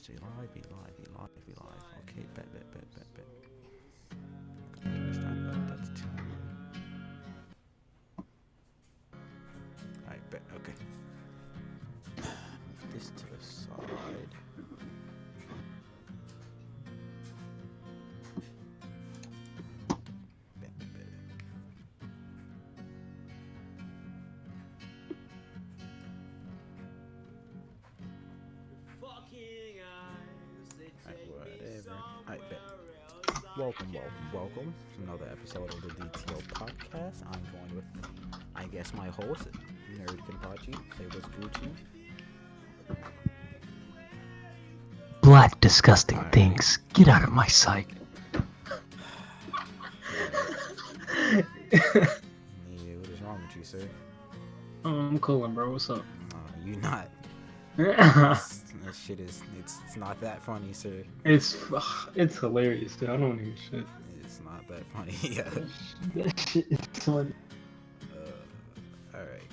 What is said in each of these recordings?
Be live. Okay, bet. That's 2. Alright, bet. Okay. Move this to the side. Alright, bet. Welcome to another episode of the DTL Podcast. I'm joined with, I guess, my host, Nerd Kenpachi. Say what's Gucci. Black disgusting things. Get out of my sight. Yeah, what is wrong with you, sir? I'm cooling, bro. What's up? You not. That shit is, it's not that funny, sir. It's hilarious, dude. I don't hear shit. It's not that funny. Yeah. That shit is funny. Alright.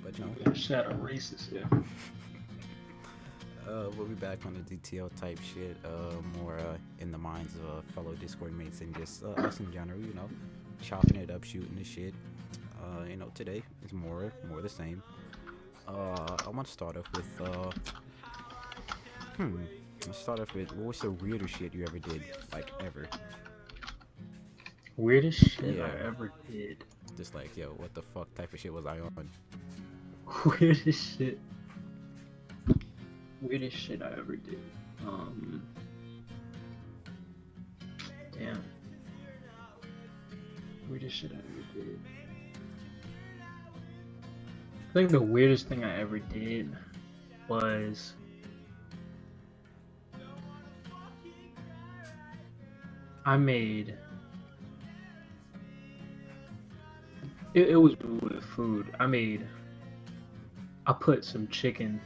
But you know. That shit are racist, yeah. We'll be back on the DTL type shit, more in the minds of fellow Discord mates and just us in general, you know, chopping it up, shooting the shit. Today is more the same. I want to start off with, let's start off with, what was the weirdest shit you ever did, like, ever? Weirdest shit I ever did. Just like, yo, what the fuck type of shit was I on? Weirdest shit I ever did. Damn. Weirdest shit I ever did. I think the weirdest thing I ever did was it was with food. I put some chicken,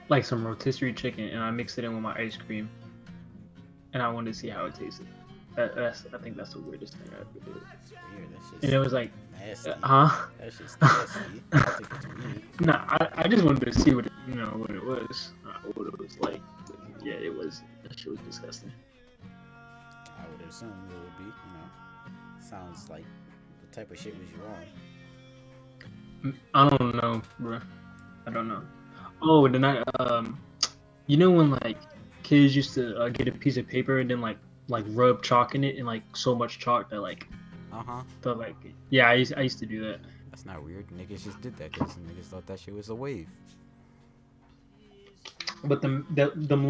like some rotisserie chicken, and I mixed it in with my ice cream, and I wanted to see how it tasted. I think that's the weirdest thing I ever did. That's weird. That's just and it was like, nasty. That's just nasty. I think it's weird. Nah, I just wanted to see what it was, what it was like. But yeah, that shit was disgusting. I would assume it would be, sounds like the type of shit was you on. I don't know, bro. I don't know. Oh, then when like kids used to get a piece of paper and then like rub chalk in it and like so much chalk that like. But like, yeah, I used to do that. That's not weird. Niggas just did that because niggas thought that shit was a wave. But them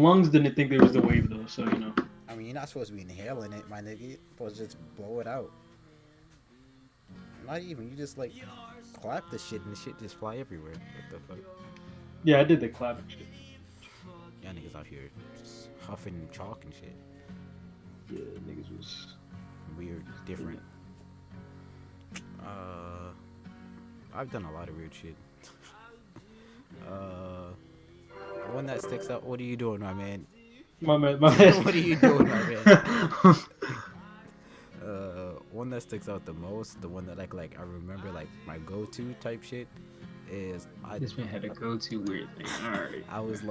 lungs didn't think there was a wave though, so you know. I mean, you're not supposed to be inhaling it, my nigga. You're supposed to just blow it out. Not even. You just like clap the shit and the shit just fly everywhere. What the fuck? Yeah, I did the clapping shit. Y'all niggas out here just huffing chalk and shit. Yeah, niggas was weird, different. I've done a lot of weird shit. One that sticks out. What are you doing, my man? My man. What are you doing, my man? One that sticks out the most, the one that I remember like my go-to type shit is this man had a go-to weird thing. Alright. I was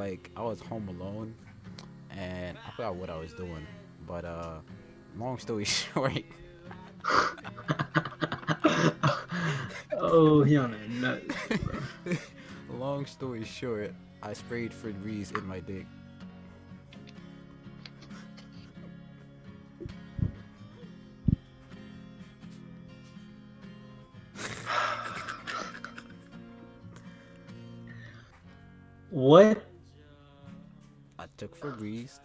home alone and I forgot what I was doing, but long story short. Oh, he on a nut, bro. Long story short, I sprayed Febreze in my dick. What? I took Febreze.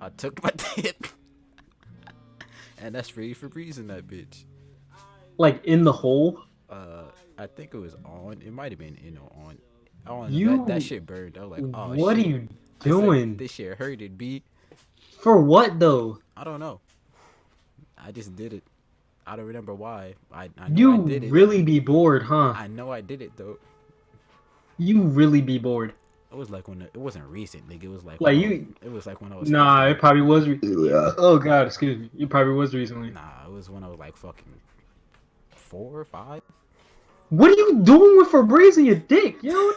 I took my dick. And I sprayed Febreze in that bitch. Like in the hole? I think it was on. It might have been, on. That shit burned. I was like, oh, what shit. Are you doing? Like, this shit hurted, B. For what though? I don't know. I just did it. I don't remember why. I know you I did it. Really be bored, huh? I know I did it though. You really be bored. It was like it wasn't recent, nigga. It was like it was like when I was. Nah, it probably was. Oh God, excuse me. It probably was recently. Nah, it was when I was like fucking 4 or 5. What are you doing with Febreze in your dick, yo?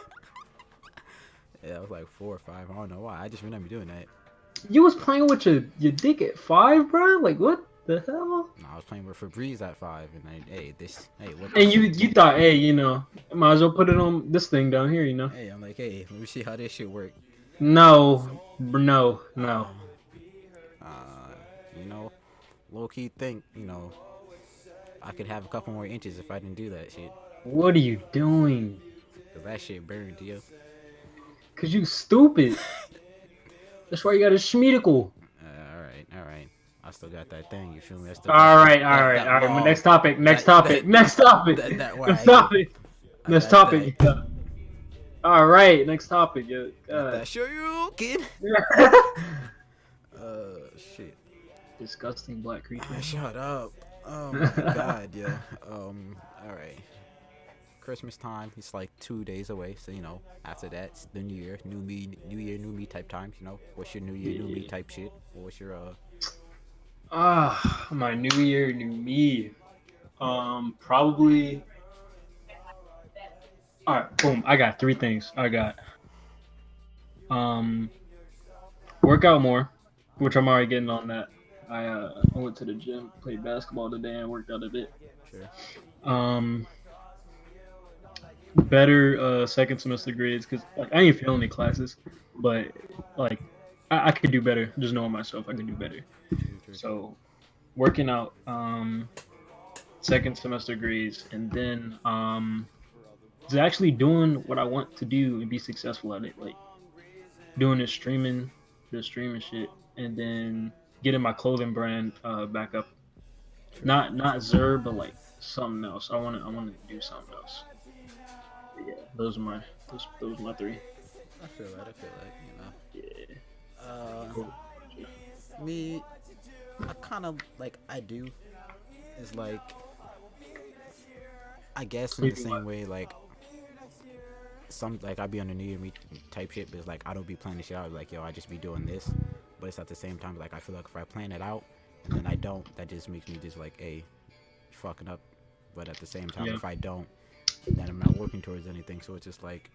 Yeah, I was like 4 or 5. I don't know why. I just remember doing that. You was playing with your dick at 5, bro? Like what the hell? No, I was playing with Febreze at 5, and what And this you shit you do? thought, hey, might as well put it on this thing down here, Hey, I'm like, hey, let me see how this shit work. No, no, no. Uh, you know, low key think, I could have a couple more inches if I didn't do that shit. What are you doing? Cause that shit burned, yo. Cause you stupid. That's why you got a schmedical. All right. I still got that thing. You feel me? I still got All that right, all that right, that all right. wall. Next topic. Next That topic. Next topic. that where Next I get. topic. I Next got that. topic. All right. Next topic. Yeah. Got that. Show you, kid. Shit. Disgusting black creature. Shut up. Oh my god, yeah. All right. Christmas time. It's like 2 days away. So after that, it's the New Year, new year, new me type times. What's your New Year, new me type shit? What's your My New Year, new me. Probably. All right. Boom. I got 3 things. I got work out more, which I'm already getting on that. I went to the gym, played basketball today, and worked out a bit. Sure. Better second semester grades because like I ain't failing any classes, but like I could do better. Just knowing myself, I could do better. True. So working out, second semester grades, and then just actually doing what I want to do and be successful at it, like doing the streaming shit, and then getting my clothing brand back up. Not Zer, but like something else. I wanna do something else. But yeah, those are my 3. I feel that. Yeah. Cool. Me, I kind of like I do. Is like, I guess in the same way, like some like I be on the New Year me type shit, but it's like I don't be planning shit out. Like yo, I just be doing this, but it's at the same time like I feel like if I plan it out and then I don't, that just makes me just like fucking up. But at the same time, if I don't, then I'm not working towards anything. So it's just like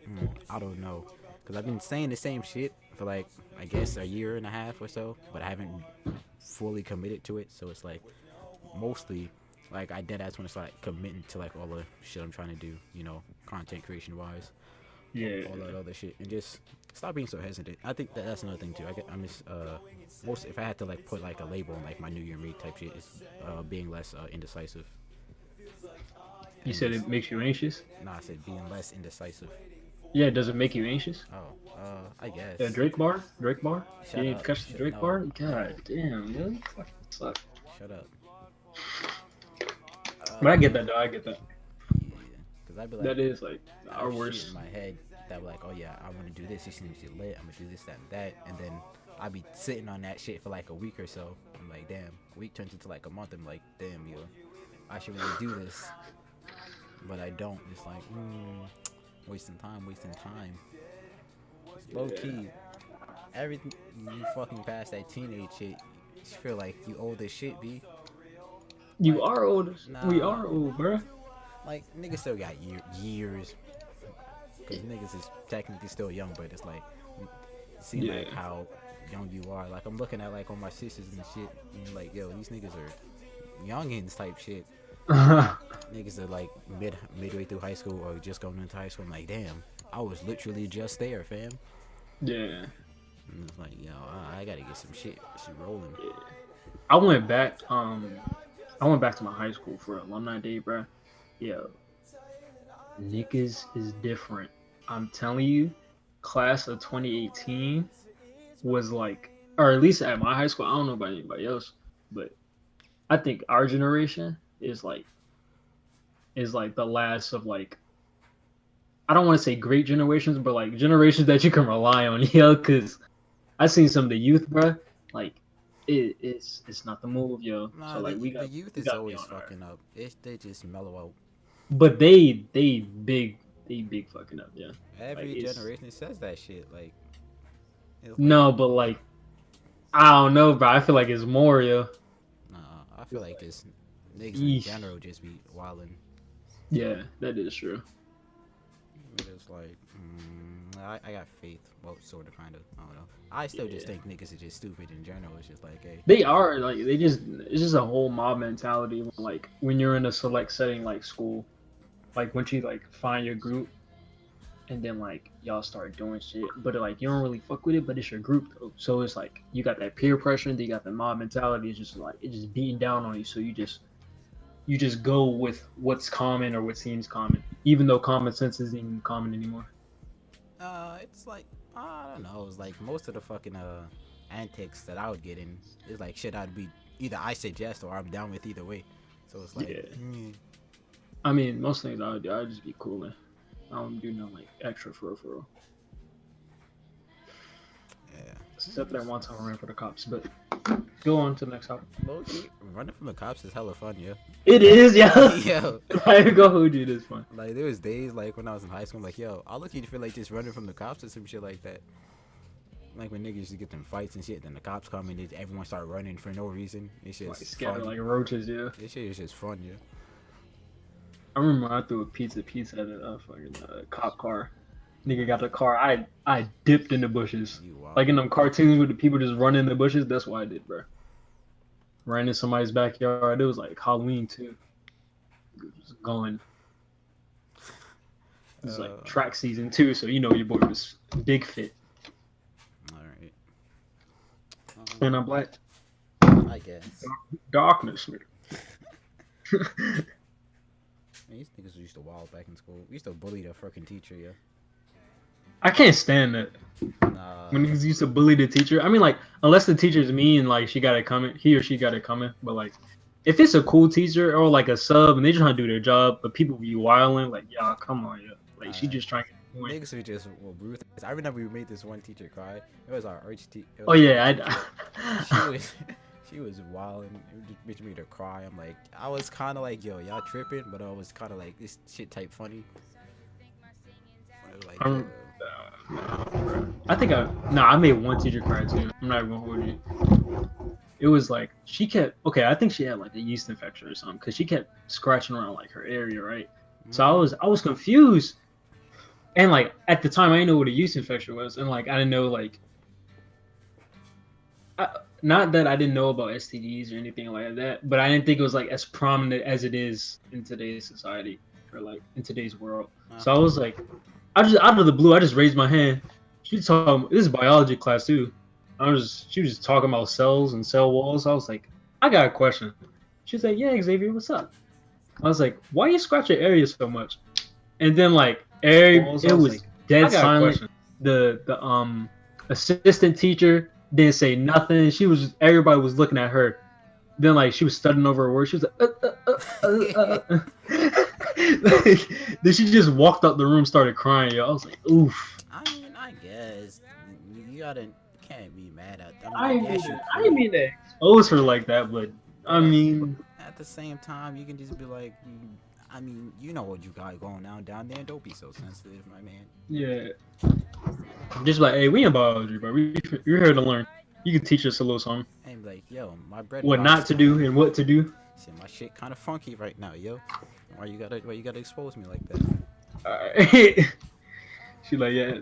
I don't know, because I've been saying the same shit for like I guess a year and a half or so, but I haven't fully committed to it. So it's like mostly like I dead ass want to start committing to like all the shit I'm trying to do, content creation wise, all that other shit, and just stop being so hesitant. I think that's another thing too. I'm just most if I had to like put like a label on like my New Year me type shit, is being less indecisive. You said it makes you anxious? Nah, I said being less indecisive. Yeah, does it make you anxious? Oh, I guess. Yeah, Drake bar? Shut You need up. to catch the Drake No. bar? God damn, yo, you fucking suck. Shut up. But I get that though, I get that. Yeah, because I'd be like, That is like I our have worst. shit in my head that be like, oh yeah, I want to do this. This seems lit. I'm gonna do this, that, and that, and then I'd be sitting on that shit for like a week or so. I'm like, damn. A week turns into like a month. I'm like, damn, yo, I should really do this, but I don't. It's like, wasting time. It's low key. Everything you fucking past that teenage shit, you feel like you owe this shit, B. You Like, are old. nah. We are old, bruh. Like niggas still got years. Cause niggas is technically still young, but it's like, see like how young you are. Like I'm looking at like all my sisters and shit, and like yo, these niggas are youngins type shit. Niggas are like midway through high school or just going into high school. I'm like, damn, I was literally just there, fam. Yeah. And it's like, yo, I gotta get some shit rolling. Yeah. I went back to my high school for alumni day, bruh. Yo, niggas is different. I'm telling you, class of 2018 was like, or at least at my high school, I don't know about anybody else, but I think our generation is like the last of like, I don't want to say great generations, but like generations that you can rely on, yo, because I seen some of the youth, bruh, like it's not the move, yo. Nah, So like the youth is always fucking up. They just mellow out. But they big fucking up, yeah. Every generation says that shit. Like, no, but like, I don't know, bro. I feel like it's more, yo. Nah, I feel like this niggas in general just be wildin'. Yeah, that is true. It's like, I got faith. Well, sort of, kind of. I don't know. I still just Yeah. think niggas are just stupid in general. It's just like, hey, They are like it's just a whole mob mentality. Like when you're in a select setting like school, like once you like find your group, and then like y'all start doing shit, but like you don't really fuck with it, but it's your group though. So it's like you got that peer pressure, and then you got the mob mentality. It's just like it's just beating down on you. So you just go with what's common or what seems common, even though common sense isn't even common anymore. it's like I don't know. It's like most of the fucking antics that I would get in is like shit. I'd be either I suggest or I'm down with either way. So it's like, Yeah. I mean, most things I would do, I'd just be cooling. I don't do no like extra for real. yeah. Except that one time I ran for the cops. But go on to the next topic. Low-key, running from the cops is hella fun, yeah. It is, yeah. Yo, I go hold you this one. like there was days like when I was in high school, I'm like, yo, I look at you feel like just running from the cops or some shit like that. Like when niggas used to get them fights and shit, then the cops come and everyone start running for no reason. It's Like just scatter fun. like roaches, yeah. This shit is just fun, yeah. I remember I threw a pizza at a fucking cop car. Nigga got the car. I dipped in the bushes. You wild. Like in them cartoons with the people just running in the bushes. That's what I did, bro. Ran in somebody's backyard. It was like Halloween too. It was going. It was like track season too, so you know your boy was big fit. Alright. And I'm black. I guess. Darkness, nigga. Man, these niggas used to wild back in school. We used to bully the fucking teacher, yeah. I can't stand that. Nah. When niggas used to bully the teacher. I mean, like, unless the teacher's mean, like, she got it coming. He or she got it coming. But, like, if it's a cool teacher or, like, a sub and they just trying to do their job, but people be wilding, like, y'all, come on, yeah. Like, she just trying to get the point. Niggas were just ruthless. I remember we made this one teacher cry. It was our arch teacher. Oh, yeah. She was wild and it just made her cry. I'm like, I was kind of like, yo, y'all tripping, but I was kind of like, this shit type funny. Like, I think I made one teacher cry too. I'm not even gonna hold you. It was like I think she had like a yeast infection or something because she kept scratching around like her area, right? So I was confused, and like at the time I didn't know what a yeast infection was, and like I didn't know like, not that I didn't know about STDs or anything like that, but I didn't think it was like as prominent as it is in today's society or like in today's world. So I was like, I just out of the blue, I just raised my hand. She talking. This is biology class too. She was just talking about cells and cell walls. I was like, I got a question. She's like, yeah, Xavier, what's up? I was like, why you scratch your area so much? And then like it was like, dead silent. The assistant teacher didn't say nothing. Everybody was looking at her. Then like she was studying over her words. She was like, then she just walked out the room, started crying. Yo, I was like, oof. I mean, I guess you can't be mad at them. I didn't mean to expose her like that, but I mean, at the same time, you can just be like, I mean, you know what you got going on down there. Don't be so sensitive, my man. Yeah. Just like, hey, we in biology, bro. We're here to learn. You can teach us a little something. And like, yo, my bread. What not to do and what to do. See, my shit kind of funky right now, yo. Why you gotta expose me like that? Alright. She like, yeah.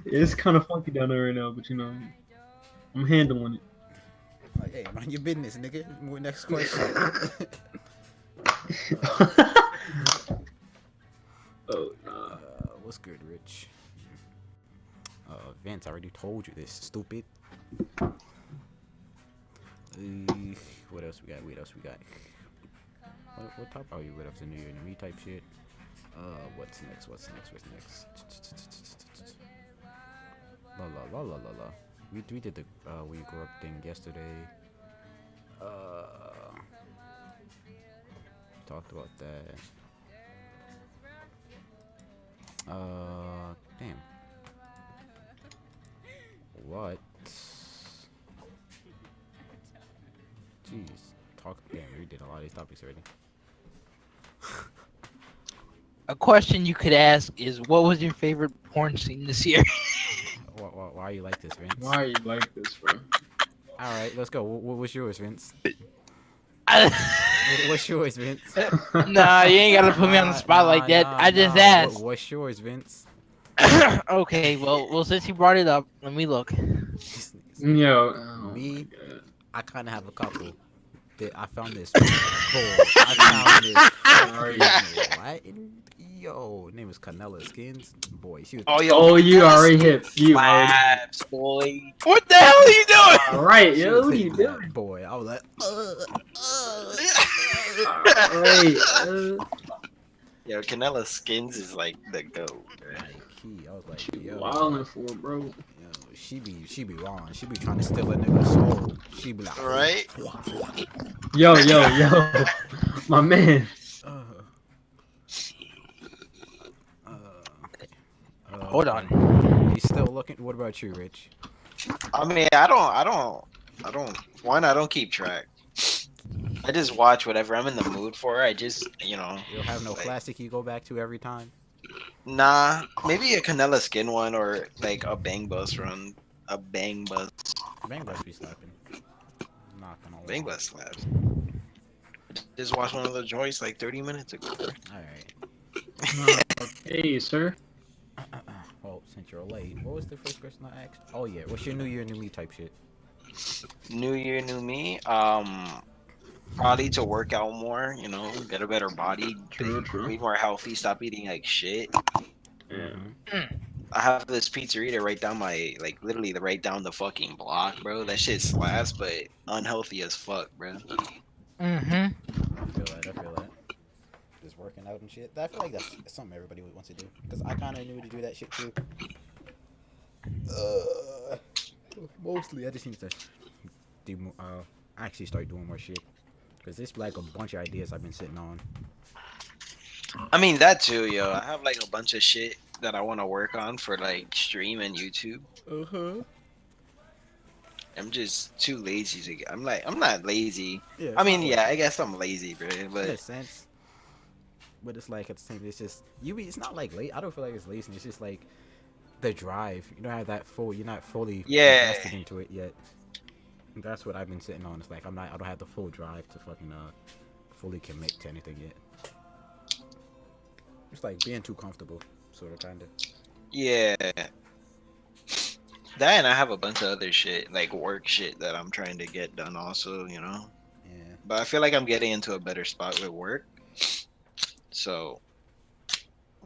It's kind of funky down there right now, but you know, I'm handling it. Like, hey, mind your business, nigga. Next question. Oh, nah. What's good, Rich? Vince, I already told you this, stupid. What else we got? What type are you with up to New Year? Me type shit. What's next? La. We did the We Grew Up thing yesterday. Talked about that. Damn. What? Jeez. Damn, we did a lot of these topics already. A question you could ask is, what was your favorite porn scene this year? Why are you like this, Vince? Why are you like this, bro? Alright, let's go. What was yours, Vince? What's yours, Vince? Nah, you ain't gotta put me on the spot like that. I just asked. What's yours, Vince? Okay, well, since you brought it up, let me look. Yo, Me, I kind of have a couple. I found this. Boy, I found this. What? Yo, name is Canella Skins. Boy, she was. Oh, you already hit. You already. Slaps, boy. What the hell are you doing? All right, she yo, was what are you hitting that, doing? boy? I was like, Right. Yo, Canella Skins is like the goat. I was like, yo, Wildin' for, bro. yo, she be wrong. She be trying to steal a nigga's soul. She be like, Right? Yo, my man. Hold on. He's still looking. What about you, Rich? I mean, I don't. One, I don't keep track. I just watch whatever I'm in the mood for. I just, You don't have no like, classic you go back to every time. Nah, maybe a Canella Skin one or like a Bang Bus run. A Bang Bus. Bang Bus be slapping. Not gonna lie. Bang Bus slaps. Just watched one of the joints like 30 minutes ago. All right. Hey, sir. Well, since you're late, what was the first question I asked? Oh yeah, what's your New Year, New Me type shit? New year, new me. Probably to work out more. Get a better body. True. Be more healthy. Stop eating like shit. Yeah. I have this pizzeria right down literally right down the fucking block, bro. That shit slaps, but unhealthy as fuck, bro. Mm-hmm. I feel that. Just working out and shit. I feel like that's something everybody wants to do. Because I kind of knew to do that shit too. Mostly, I just need to do more, actually start doing more shit. Because there's like a bunch of ideas I've been sitting on. I mean that too, yo. I have like a bunch of shit that I want to work on for like stream and YouTube. I'm just too lazy to get. I'm not lazy. Yeah, I mean, yeah, I guess I'm lazy, bro. in a But sense. But it's like at the same time, it's just it's not like late. I don't feel like it's lazy. It's just like the drive. You don't have that full. You're not fully invested into it yet. That's what I've been sitting on. It's like I don't have the full drive to fucking fully commit to anything yet. It's like being too comfortable, sort of, kind of. yeah. That and I have a bunch of other shit, like work shit that I'm trying to get done also, Yeah. But I feel like I'm getting into a better spot with work. So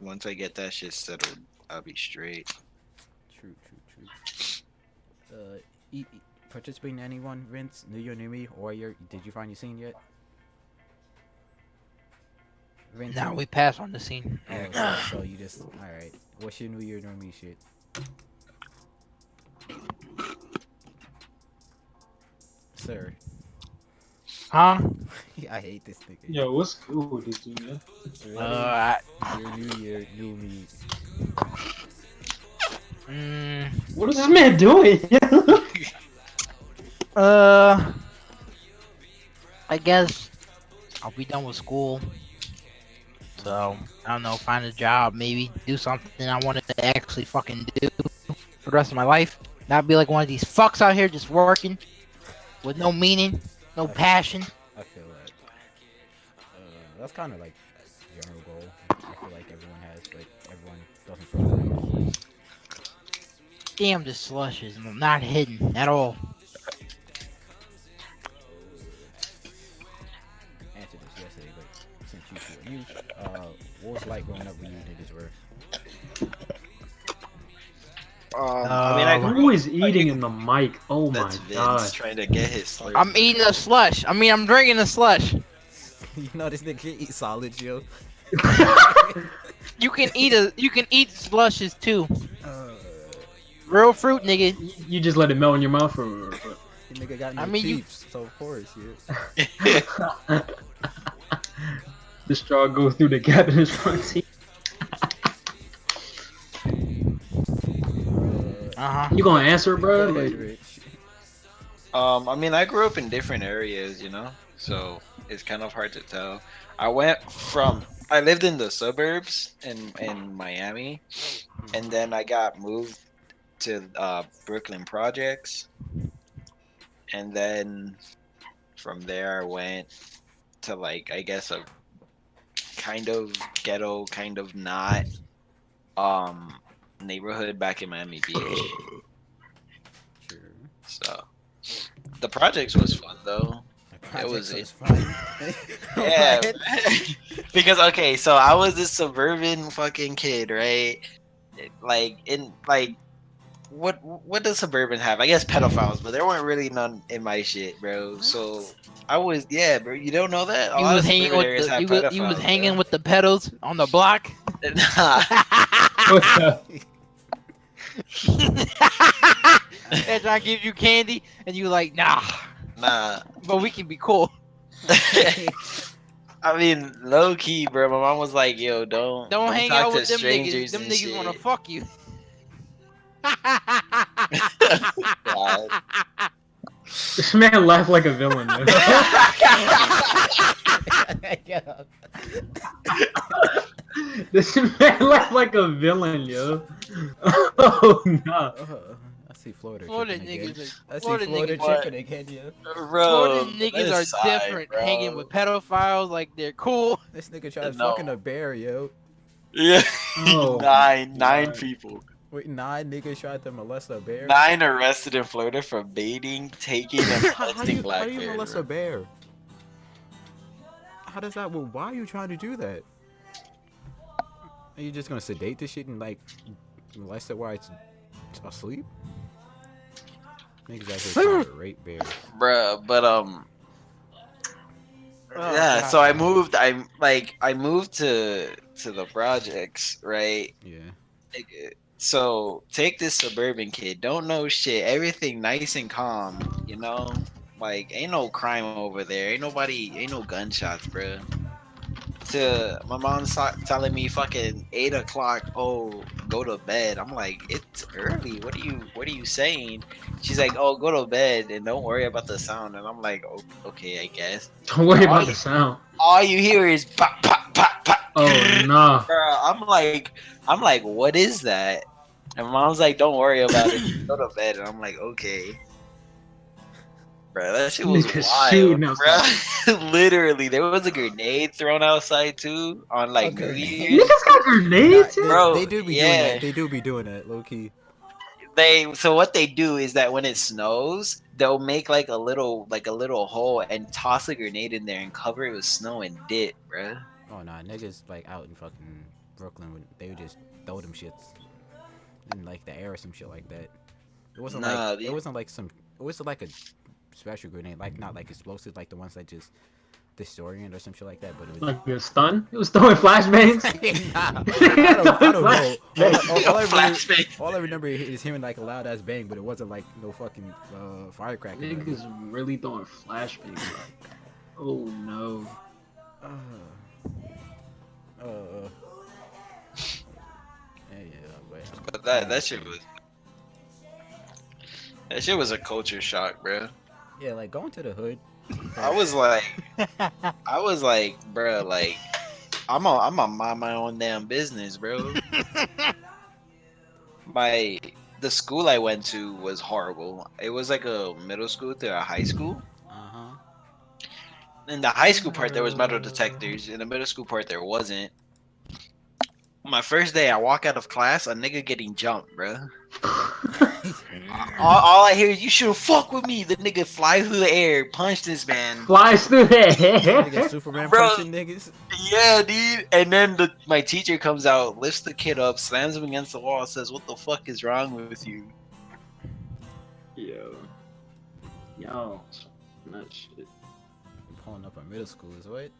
once I get that shit settled, I'll be straight. True. Participate in anyone, Vince? New Year, New Me, or did you find your scene yet? Vince? Now we pass on the scene. So you just alright. What's your New Year, New Me shit? Sir. Huh? I hate this nigga. Yo, what's cool with this dude, man? Your New Year, New Me. What is this man doing? I guess I'll be done with school. So, I don't know, find a job, maybe do something I wanted to actually fucking do for the rest of my life. Not be like one of these fucks out here just working with no meaning, no passion. I feel that. That's kind of like general goal. I feel like everyone has, but everyone doesn't feel that. Damn, the slushes, not hidden at all. Answered this yesterday, but since you what was it like growing up when you niggas were? I mean, I I'm grew always up- eating in the mic. Oh my That's Vince god. trying to get his slurp. I'm eating a slush. I'm drinking a slush. You know this nigga can eat solids, yo. You can eat slushes too. Real fruit, nigga. You just let it melt in your mouth, or The nigga got no I mean, you- teeth, so of course, yeah. the straw goes through the gap in his front teeth. You gonna answer, bro? Like, I mean, I grew up in different areas, so it's kind of hard to tell. I lived in the suburbs in Miami, and then I got moved to Brooklyn Projects, and then from there I went to like I guess a kind of ghetto, kind of not um neighborhood back in Miami Beach. Sure. So the projects was fun though. The It was projects fun. Yeah, What? because okay, so I was this suburban fucking kid, right? Like in like what does suburban have? I guess pedophiles, but there weren't really none in my shit, bro. So I was bro. You don't know that? A You lot was of hanging suburban with areas the have you was pedophiles, hanging bro. with the pedals on the block. Nah, What the? They're trying to give you candy, and you like, nah, nah. but we can be cool. I mean, low key, bro. My mom was like, "Yo, don't Don't hang talk out to with them niggas. strangers Them and niggas want to shit." fuck you. God. This man laughed like a villain. Man. This man laughed like a villain, yo. Oh no. I see Florida, Florida tripping again. niggas I see Florida Florida niggas- tripping again, yo. Bro, Florida niggas that are aside, different, bro. hanging with pedophiles like they're cool. This nigga tried No. fucking a bear, yo. Yeah, Oh, nine God. people. Wait, 9 niggas tried to molest a bear? 9 arrested in Florida for baiting, taking, and How do molesting you, black how do you bears. molest bro. a bear? How does that? Well, why are you trying to do that? Are you just gonna sedate this shit and like molest it while it's asleep? Niggas out here trying to rape bears. Bruh, but Oh, yeah. God. So I moved. I moved to the projects, right? Yeah. Nigga. So take this suburban kid, don't know shit, everything nice and calm, you know. Like ain't no crime over there, ain't no gunshots, bro. To my mom's telling me fucking 8 o'clock, oh, go to bed. I'm like, it's early. What are you saying? She's like, oh, go to bed and don't worry about the sound. And I'm like, oh, okay, I guess. Don't worry about the sound. All you hear is pop, pop, pop, pop. Oh no. Bro, I'm like, what is that? And mom's like, don't worry about it. Go to bed. And I'm like, okay. Bro, that shit was Niggas wild, shooting bro. outside. Literally, there was a grenade thrown outside too on like Okay. New Year's. Niggas got grenades. Nah, Bro, they do be doing yeah. that. They do be doing that, low key. So what they do is that when it snows, they'll make like a little hole and toss a grenade in there and cover it with snow and dip, bro. Oh nah, niggas like out in fucking Brooklyn, they would just throw them shits in like the air or some shit like that. It wasn't Nah, like it wasn't like some. It was like a special grenade, like not like explosive, like the ones that just distorient or some shit like that. But it was. Like a stun? It was throwing flashbangs. Nah, I don't know. Flashbang. All I remember is hearing like a loud ass bang, but it wasn't like no fucking firecracker. Niggas really throwing flashbangs. Like, oh no. But that shit was a culture shock, bro. Yeah, like going to the hood. I was like, bro, like I'm a mind my own damn business, bro. The school I went to was horrible. It was like a middle school to a high school. Uh-huh. In the high school part, there was metal detectors. In the middle school part, there wasn't. My first day, I walk out of class, a nigga getting jumped, bro. all I hear is, you shouldn't fuck with me. The nigga flies through the air, punch this man. Flies through the Nigga, air. Superman Bro. punching niggas. Yeah, dude. And then my teacher comes out, lifts the kid up, slams him against the wall, says, "What the fuck is wrong with you?" Yo, that shit. Pulling up in middle school is what?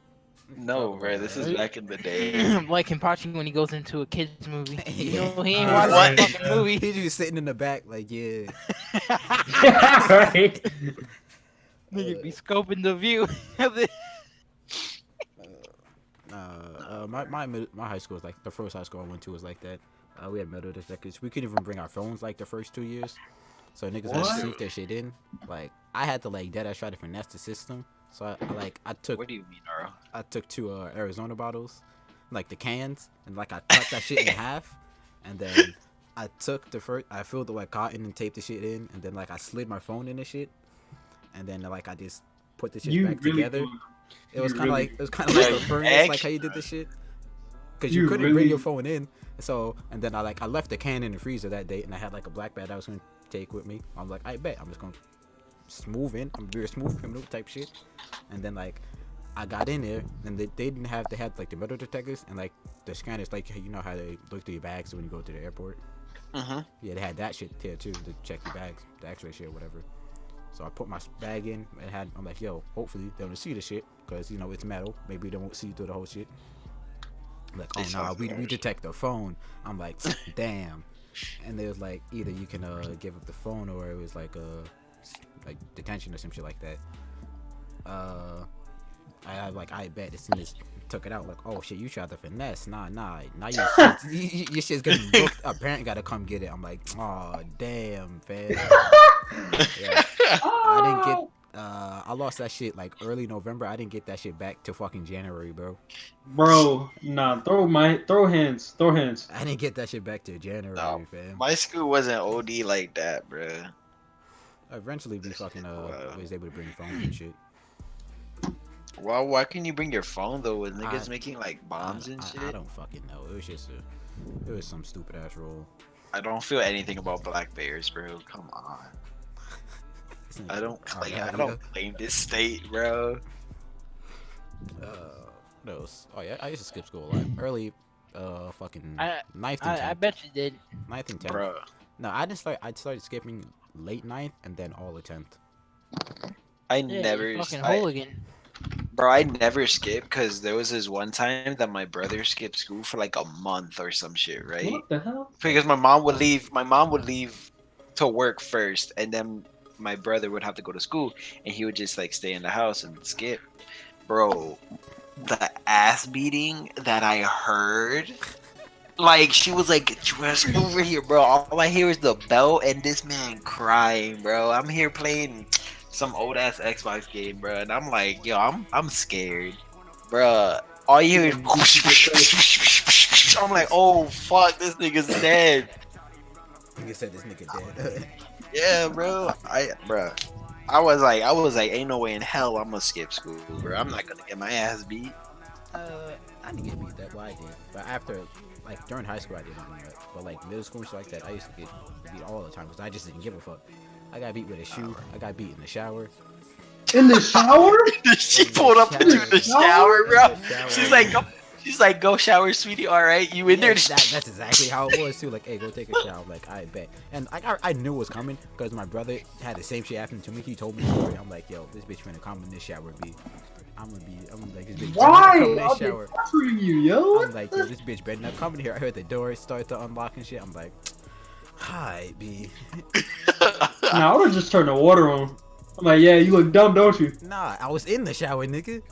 No, bro. This is back in the day. Like him watching when he goes into a kids movie. You know, he ain't What? watching the fucking movie. He's just sitting in the back, like, yeah. Right. Nigga be scoping the view. My high school was like the first high school I went to was like that. We had metal detectors. We couldn't even bring our phones like the first 2 years. So niggas had to What? sneak their shit in. Like I had to like dead ass try to finesse the system. So I took What do you mean, Aro? I took 2 Arizona bottles, like the cans, and like I cut that shit in half, and then I filled it like cotton and taped the shit in, and then like I slid my phone in the shit, and then like I just put the shit You back really together. It was You kind of really- like a Like, furnace, like how you actually- did this shit. Cause you You couldn't bring really- your phone in, so and then I left the can in the freezer that day, and I had like a black bag I was gonna take with me. I'm like, I bet I'm just gonna smooth in. I'm very smooth criminal type shit, and then like I got in there, and they didn't have they had like the metal detectors and like the scanners, like you know how they look through your bags when you go to the airport. Mm-hmm. Yeah, they had that shit there too to check your bags, the X-ray shit, whatever. So I put my bag in and I'm like, yo, hopefully they don't see the shit, cause you know it's metal. Maybe they won't see through the whole shit. Like, oh no, we detect the phone. I'm like, damn. And they was like, either you can give up the phone, or it was like detention or some shit like that. I bet as soon as took it out, like, oh shit, you tried to finesse. Nah, now your shit's getting booked. A parent gotta come get it. I'm like, oh damn, fam. Yeah. I didn't get. I lost that shit like early November. I didn't get that shit back till fucking January, bro. Bro, nah, throw hands. I didn't get that shit back till January, No, fam. my school wasn't OD like that, bro. Eventually, we fucking was able to bring phones and shit. Well, why can you bring your phone though? With niggas I- making like bombs and shit. I don't fucking know. It was just it was some stupid ass rule. I don't feel anything about black bears, bro. Come on. I don't claim this state, bro. What else? Oh yeah, I used to skip school a lot. Early, fucking ninth and 10th. I bet you did. 9th and 10th. Bro. No, I didn't start. I started skipping late 9th and then all the 10th. I Yeah, never, you fucking I, hooligan. bro. I never skipped because there was this one time that my brother skipped school for like a month or some shit, right? What the hell? Because my mom would leave. My mom would leave to work first, and then my brother would have to go to school, and he would just like stay in the house and skip. Bro, the ass beating that I heard. Like, she was like, "Get your ass over here, bro." All I hear is the bell and this man crying, bro. I'm here playing some old ass Xbox game, bro, and I'm like, yo, I'm scared, bro. All you hear is I'm like, oh fuck, this nigga's dead. You said this nigga dead. Yeah, bro. I was like, ain't no way in hell I'm gonna skip school, bro. I'm not gonna get my ass beat. I didn't get beat that. Well, I did, but after like during high school I didn't do that. But like middle school and shit like that, I used to get beat all the time because I just didn't give a fuck. I got beat with a shoe. I got beat in the shower. In the shower? She pulled up into the shower, bro. Shower. She's like, go shower, sweetie. All right, you in there? That's exactly how it was too. Like, hey, go take a shower. Like, I bet. And I knew it was coming because my brother had the same shit happen to me. He told me the story. I'm like, yo, this bitch finna come in this shower, B. I'm like, this bitch Why? better not come in I'll this be shower. pressuring you, yo. I'm like, yo, this bitch better not come in here. I heard the door start to unlock and shit. I'm like, hi, B. Nah, I would've just turned the water on. I'm like, yeah, you look dumb, don't you? Nah, I was in the shower, nigga.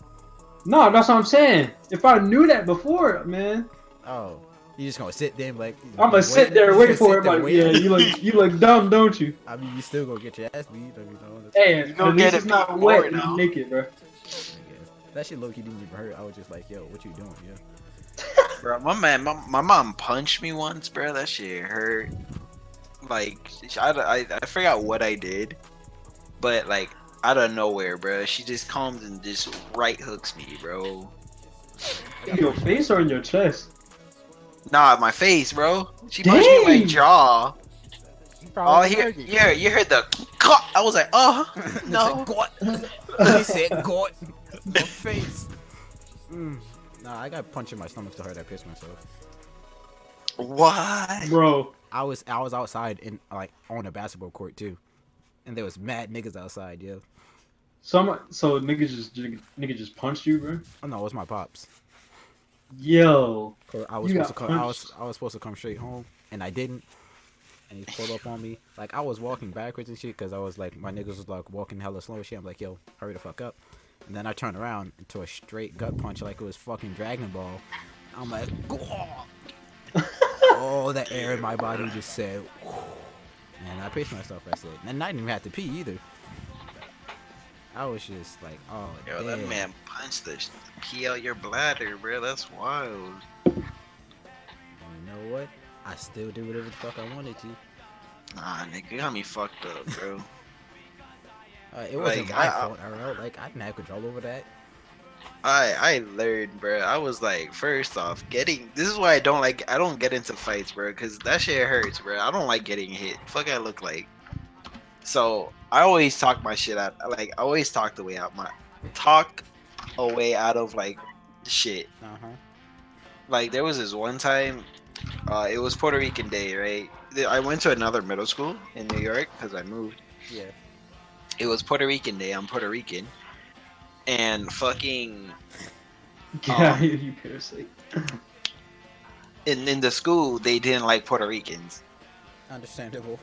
No, that's what I'm saying. If I knew that before, man, Oh, you just gonna sit there and like? I'm gonna sit there and wait for it. Like, yeah, you look dumb, don't you? I mean, you still gonna get your ass beat, you know. Hey, You gonna at get least it it's not beat wet more and now. I'm naked, bro. I guess. That shit low key didn't even hurt. I was just like, yo, what you doing, yeah? Bro, my mom punched me once, bro. That shit hurt. Like, I forgot what I did, but like out of nowhere, bro, she just comes and just right hooks me, bro. In your face or in your chest? Nah, my face, bro. She punched me in my Dang. jaw. You Oh, probably here, heard it. yeah, you heard the cut. I was like, oh no. He said, "God, my face." Nah, I got punched in my stomach so hard I pissed myself. What? Bro, I was outside in like on a basketball court too, and there was mad niggas outside, yo. so nigga just punched you, bro. Oh no, it was my pops. Yo, I was You supposed to got come. punched. I was supposed to come straight home, and I didn't. And he pulled up on me. Like I was walking backwards and shit, cause I was like, my niggas was like walking hella slow and shit. I'm like, yo, hurry the fuck up. And then I turned around into a straight gut punch, like it was fucking Dragon Ball. I'm like, all the air in my body just said, and I pissed myself. I said, and I didn't even have to pee either. I was just like, oh, Yo, damn. that man punched the pee out your bladder, bro. That's wild. And you know what? I still do whatever the fuck I wanted to. Nah, nigga, you got me fucked up, bro. It wasn't Like, my I- fault, alright? Like I didn't have control over that. I learned, bro. I was like, first off, this is why I don't get into fights, bro, because that shit hurts, bro. I don't like getting hit. Fuck, I look like. So I always talk my shit out. Like I always talk a way out of like shit. Like there was this one time, it was Puerto Rican Day, right? I went to another middle school in New York because I moved. Yeah. It was Puerto Rican Day. I'm Puerto Rican, and fucking Yeah, you parasite. in the school they didn't like Puerto Ricans. Understandable.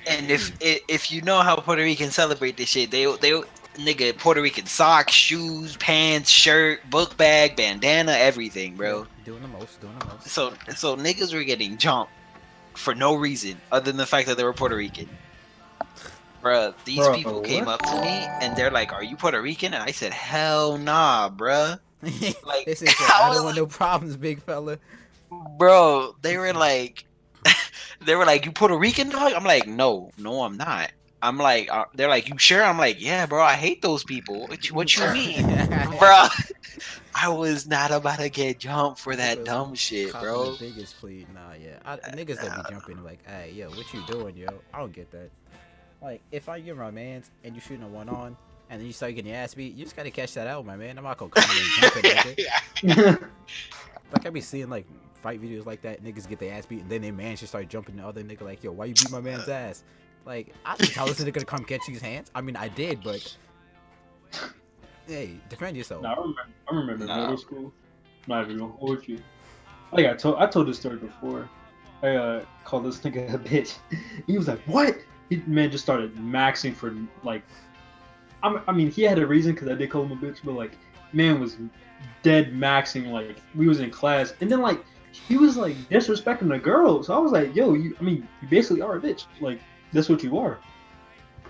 And if you know how Puerto Ricans celebrate this shit, they nigga Puerto Rican socks, shoes, pants, shirt, book bag, bandana, everything, bro. Yeah, doing the most. So niggas were getting jumped for no reason other than the fact that they were Puerto Rican. Bruh, these people came up to me and they're like, "Are you Puerto Rican?" And I said, "Hell nah, bruh." Like, They said, I don't want no problems, big fella. bro, they were like, "You Puerto Rican, dog?" I'm like, "No, I'm not." I'm like, they're like, "You sure?" I'm like, "Yeah, bro, I hate those people." What you mean, bro? I was not about to get jumped for that dumb shit, bro. The biggest plea, niggas that be jumping like, "Hey, yo, what you doing, yo?" I don't get that. Like, if I get my mans and you shooting a one on, and then you start getting your ass beat, you just gotta catch that out, my man. I'm not gonna come in and jumping like it. Like I be seeing like fight videos like that, niggas get their ass beat, and then their man should start jumping the other nigga like, "Yo, why you beat my man's ass?" Like, I didn't tell this nigga to come catch these hands. I mean, I did, but hey, defend yourself. Nah, I remember middle school. I'm not even gonna hold you. Like I told this story before. I called this nigga a bitch. He was like, "What?" Man just started maxing for like. I mean, he had a reason because I did call him a bitch, but like, man was dead maxing. Like we was in class, and then like he was like disrespecting the girl. So I was like, "Yo, you basically are a bitch. Like that's what you are."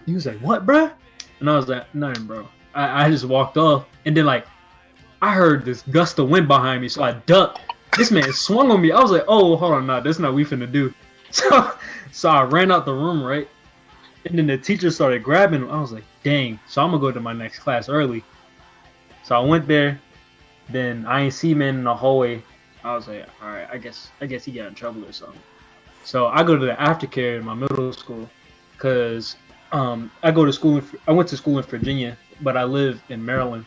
He was like, "What, bruh?" And I was like, "Nothing, bro." I just walked off, and then like I heard this gust of wind behind me, so I ducked. This man swung on me. I was like, "Oh, hold on, nah, that's not what we finna do." So I ran out the room, right? And then the teacher started grabbing him. I was like, "Dang!" So I'm gonna go to my next class early. So I went there. Then I ain't see man in the hallway. I was like, "All right, I guess he got in trouble or something." So I go to the aftercare in my middle school, cause I went to school in Virginia, but I live in Maryland,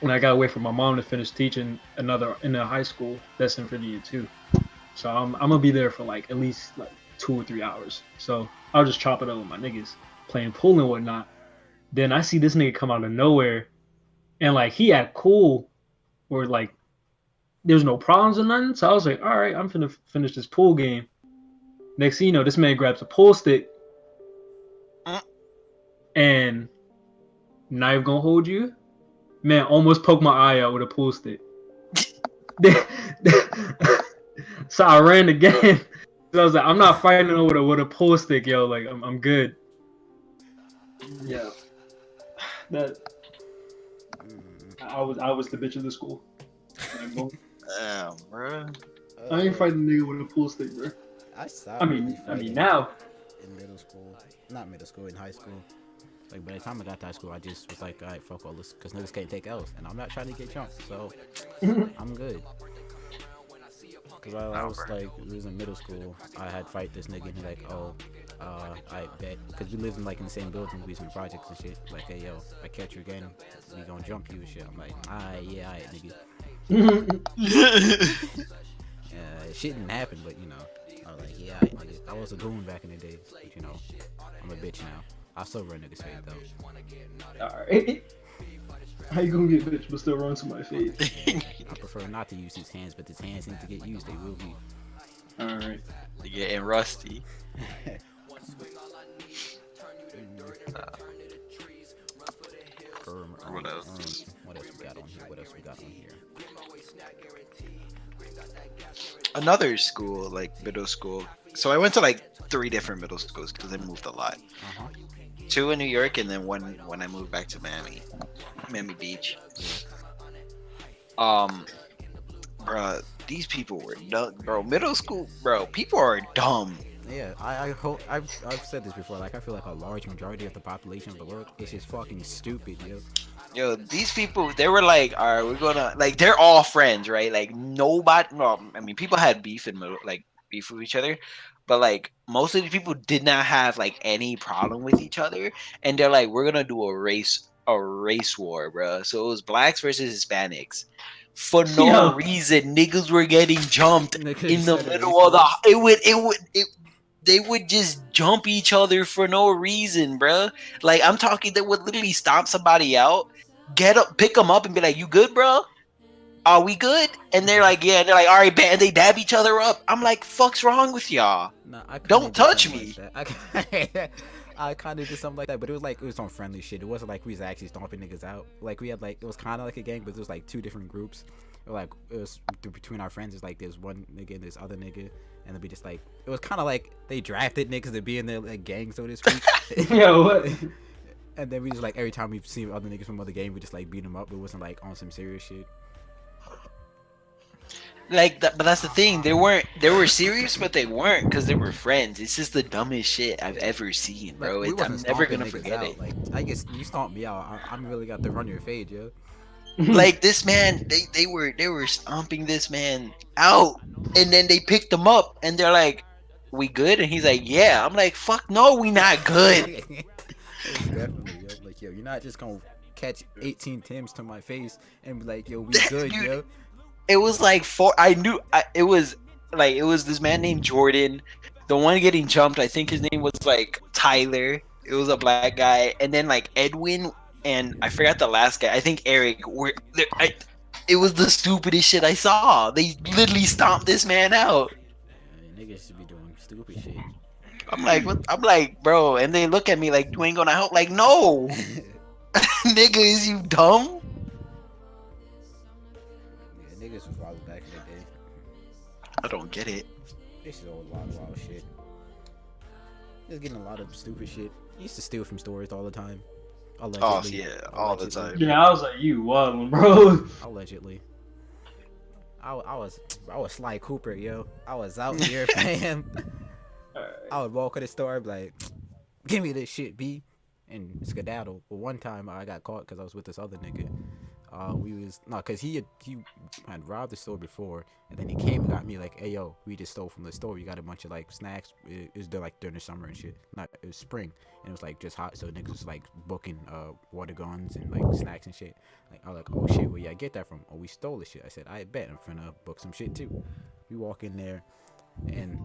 and I got away from my mom to finish teaching in a high school that's in Virginia too. So I'm gonna be there for like at least like 2 or 3 hours. So I'll just chop it up with my niggas playing pool and whatnot. Then I see this nigga come out of nowhere, and like he act cool, or like there's no problems or nothing. So I was like, "All right, I'm finna finish this pool game." Next thing you know, this man grabs a pool stick, and knife gonna hold you. Man almost poked my eye out with a pool stick. So I ran again. So I was like, "I'm not fighting with a pool stick, yo. Like I'm good." Yeah. That I was the bitch of the school. Damn, bro. I ain't fighting a nigga with a pool stick, bro. I mean now. In middle school, not middle school, in high school. Like by the time I got to high school, I just was like, "Alright, fuck all this," because niggas can't take L's, and I'm not trying to get jumped, so I'm good. Cause I was like, we was in middle school. I had fight this nigga, and he like, "Oh, I bet," because we lived in like in the same building, we used to do projects and shit. Like, "Hey, yo, I catch you again, we gonna jump you and shit." I'm like, "Alright, nigga." Shit didn't happen, but you know, I was like, "Yeah, nigga." I was a goon back in the day, but you know, I'm a bitch now. I still run niggas' face though. Alright. How you gonna get bitch but still run to my face? I prefer not to use his hands, but his hands need to get used. They will be. Alright. They're getting rusty. What else? What else we got on here? Another school, like middle school. So I went to like 3 different middle schools because I moved a lot. 2 in New York, and then one when I moved back to Miami Beach. Bro, these people were dumb, bro. Middle school, bro, people are dumb. Yeah, I hope I've said this before. Like, I feel like a large majority of the population of the world is just fucking stupid, yo. Yo, these people, they were like, all right, we're gonna like, they're all friends, right? Like nobody. Well, I mean, people had beef and like beef with each other, but like most of the people did not have like any problem with each other, and they're like, we're gonna do a race war, bro. So it was blacks versus Hispanics. For no Yo. reason, niggas were getting jumped Nigga in the said middle of the. racist. They would just jump each other for no reason, bruh. Like I'm talking, they would literally stomp somebody out, get up, pick them up, and be like, "You good, bro? Are we good?" And they're like, "Yeah." And they're like, "All right, man." And they dab each other up. I'm like, "Fuck's wrong with y'all?" Nah, I kinda Don't did touch something me. like that. I kind of did something like that, but it was on friendly shit. It wasn't like we was actually stomping niggas out. Like we had like it was kind of like a gang, but it was like two different groups. Like it was between our friends. It's like there's one nigga and this other nigga, and then we just like it was kind of like they drafted niggas to be in their like gang, so to speak. Yo, what? And then we just like every time we see other niggas from other gang, we just like beat them up. It wasn't like on some serious shit. Like, that, but that's the thing. They were serious, but they weren't because they were friends. It's just the dumbest shit I've ever seen, bro. Like, we I'm wasn't never stomping gonna niggas forget out. it. Like I guess you stomped me out. I'm really got to run your fade, yo. Like this man, they were stomping this man out, and then they picked him up, and they're like, "We good?" And he's like, "Yeah." I'm like, "Fuck no, we not good." It's definitely, yo. Like, yo, you're not just gonna catch 18 Tims to my face and be like, yo, we good, Dude, yo. It was like it was like it was this man named Jordan, the one getting jumped. I think his name was like Tyler. It was a black guy, and then like Edwin, and I forgot the last guy. I think Eric. It was the stupidest shit I saw. They literally stomped this man out. Yeah, niggas should be doing stupid shit. I'm like, what? I'm like, bro, and they look at me like, you ain't gonna help. Like, no, nigga, is you dumb? Yeah, niggas was wild back in the day. I don't get it. This is all wild shit. Just getting a lot of stupid shit. Used to steal from stores all the time. Allegedly. Oh yeah, all the time. Yeah, I was like, you wildin', bro. Allegedly. I was Sly Cooper, yo. I was out here, fam. I would walk in the store and be like, give me this shit, B. And skedaddle. But one time I got caught because I was with this other nigga. Because he had robbed the store before, and then he came and got me like, hey yo, we just stole from the store. We got a bunch of like snacks. It was like during the summer and shit. It was spring, and it was like just hot, so niggas was like booking water guns and like snacks and shit. Like I was like, oh shit, where y'all get that from? Oh, we stole the shit. I said, I bet I'm finna book some shit too. We walk in there, and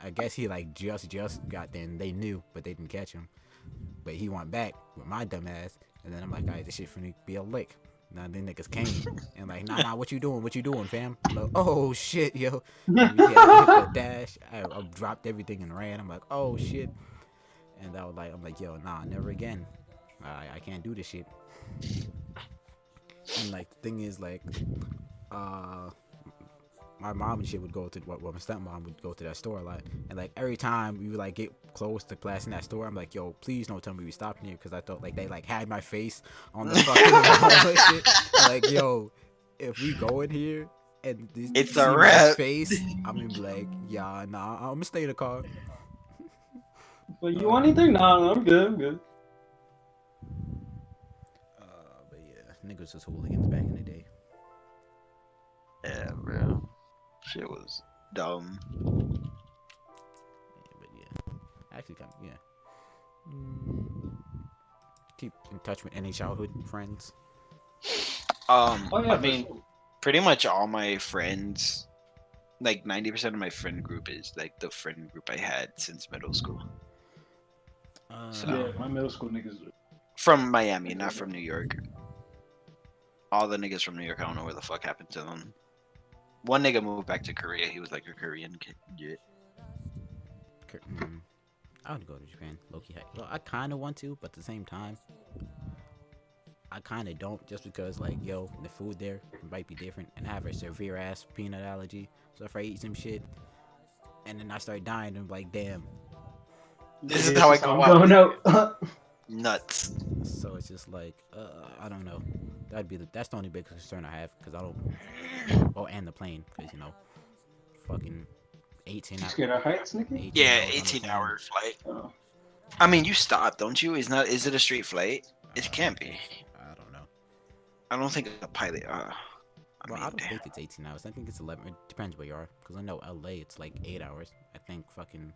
I guess he like just got there, and they knew, but they didn't catch him. But he went back with my dumb ass, and then I'm like, alright, this shit finna be a lick. Now then niggas came and like, nah, what you doing, fam? I'm like, oh shit, yo. And we had to hit the dash. I dropped everything and ran. I'm like, oh shit. And I'm like, yo, nah, never again. I can't do this shit. And like, the thing is, like, my mom and shit would go to my stepmom would go to that store a lot, and like every time we would like get close to passing that store, I'm like, yo, please don't tell me we stopped here, because I thought like they like had my face on the fucking wall and shit. Like, yo, if we go in here and It's see a my wrap. face, I'm gonna be like, yeah, nah, I'm gonna stay in the car. But you want anything? Nah, I'm good. But yeah, niggas was hooligans back in the day. Yeah, bro. Shit was dumb. Yeah, but yeah, actually, kind of, yeah. Keep in touch with any childhood friends. Oh yeah, I mean, pretty much all my friends, like 90% of my friend group is like the friend group I had since middle school. yeah, my middle school niggas. From Miami, not from New York. All the niggas from New York, I don't know where the fuck happened to them. One nigga moved back to Korea. He was like a Korean kid. Yeah. I would go to Japan, low-key. Well, I kind of want to, but at the same time, I kind of don't, just because, like, yo, the food there might be different, and I have a severe-ass peanut allergy, so if I eat some shit, and then I start dying, I'm like, damn. This is how I go I'm going out. out. Nuts. So it's just like, I don't know. That's the only big concern I have, because I don't, oh, and the plane, because, you know, fucking 18 You hours. scared of heights, nigga? Yeah, hours on the 18-hour flight. Oh. I mean, you stop, don't you? Is it a straight flight? It can't be. I don't know. I don't think a pilot. Well, I don't damn. think it's 18 hours. I think it's 11. It depends where you are. Because I know LA, it's like 8 hours. I think fucking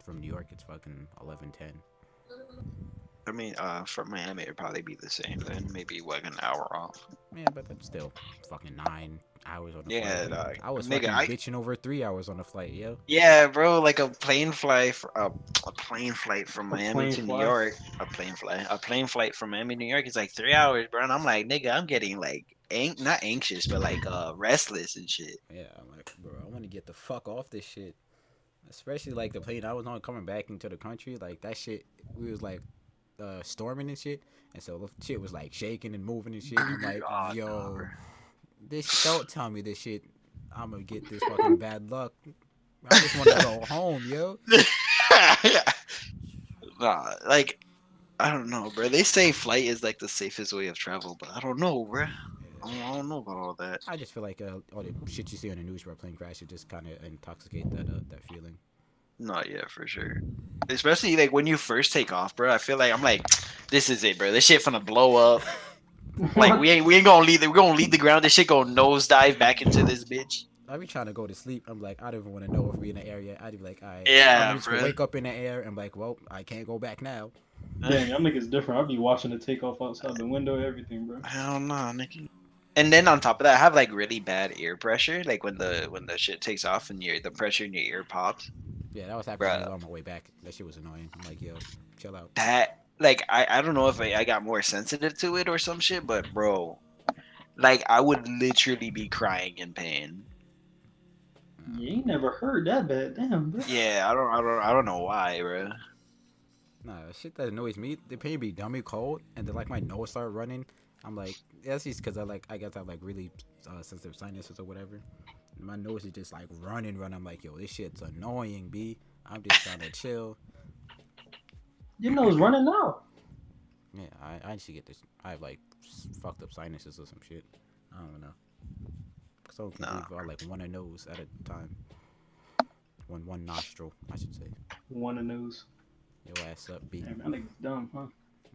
from New York, it's fucking 11, 10. I mean, from Miami, it'd probably be the same then. Maybe like an hour off. Yeah, but that's still fucking 9 hours on the Yeah, flight. dog. I was Nigga, fucking bitching over 3 hours on the flight, yo. Yeah, bro, like a plane flight, a plane flight from Miami plane to New flight? York. A plane flight from Miami to New York is like 3 hours, bro. And I'm like, nigga, I'm getting like, not anxious, but like restless and shit. Yeah, I'm like, bro, I want to get the fuck off this shit. Especially like the plane I was on coming back into the country. Like that shit, we was like storming and shit. And so the shit was like shaking and moving and shit. I'm like, Oh, yo, no, bro. this don't tell me this shit. I'm gonna get this fucking bad luck. I just want to go home, yo. Nah, like, I don't know, bro. They say flight is like the safest way of travel, but I don't know, bro. I don't know about all that. I just feel like all the shit you see on the news where a plane crash, it just kind of intoxicate that feeling. No, yeah, for sure. Especially like when you first take off, bro. I feel like I'm like, this is it, bro. This shit finna blow up. Like we ain't gonna leave. We're gonna leave the ground. This shit gonna nosedive back into this bitch. I be trying to go to sleep. I'm like, I don't even want to know if we in the area. I'd be like, alright. Yeah, I'm just bro. gonna wake up in the air. I'm like, well, I can't go back now. Dang, y'all niggas different. I'll be watching the takeoff outside the window, everything, bro. Hell no, nigga. And then on top of that, I have like really bad ear pressure. Like when the shit takes off and the pressure in your ear pops. Yeah, that was happening Bruh. on my way back. That shit was annoying. I'm like, yo, chill out. That like I don't know if I got more sensitive to it or some shit, but bro, like I would literally be crying in pain. You ain't never heard that bad, damn, bro. Yeah, I don't know why, bro. Nah, shit that annoys me. The pain be dummy cold, and then like my nose start running. I'm like, that's just because I guess I have like really sensitive sinuses or whatever. My nose is just like running. I'm like, yo, this shit's annoying, B. I'm just trying to chill. Your nose running now. Yeah, I need to get this. I have like fucked up sinuses or some shit. I don't know. So I can breathe out like one nose at a time. One nostril, I should say. One of those. Your ass up, B. Damn, that nigga's dumb, huh?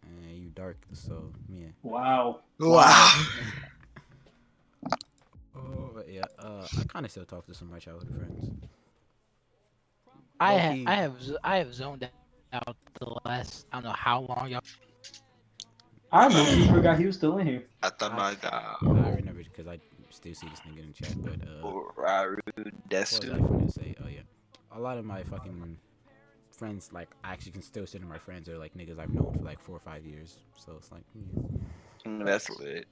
And you dark, so yeah. Wow. Wow. Oh yeah. I kind of still talk to some of my childhood friends. I Low-key. have zoned out the last I don't know how long y'all. I low-key forgot he was still in here. I thought my I remember because I still see this nigga in the chat, but what was I gonna say? Oh yeah, a lot of my fucking friends, like I actually can still consider my friends, are like niggas I've known for like 4 or 5 years. So it's like, yeah. That's lit.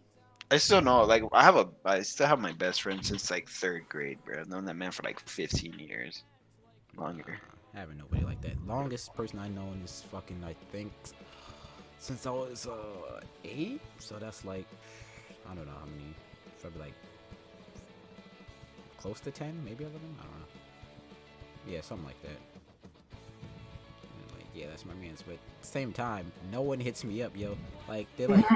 I still know, like I still have my best friend since like 3rd grade, bro. I've known that man for like 15 years, longer. I haven't nobody like that. Longest person I known is fucking, I think, since I was 8. So that's like, I don't know how many. Probably like close to 10, maybe 11. I don't know. Yeah, something like that. And like, yeah, that's my man's. But same time, no one hits me up, yo. Like they're like,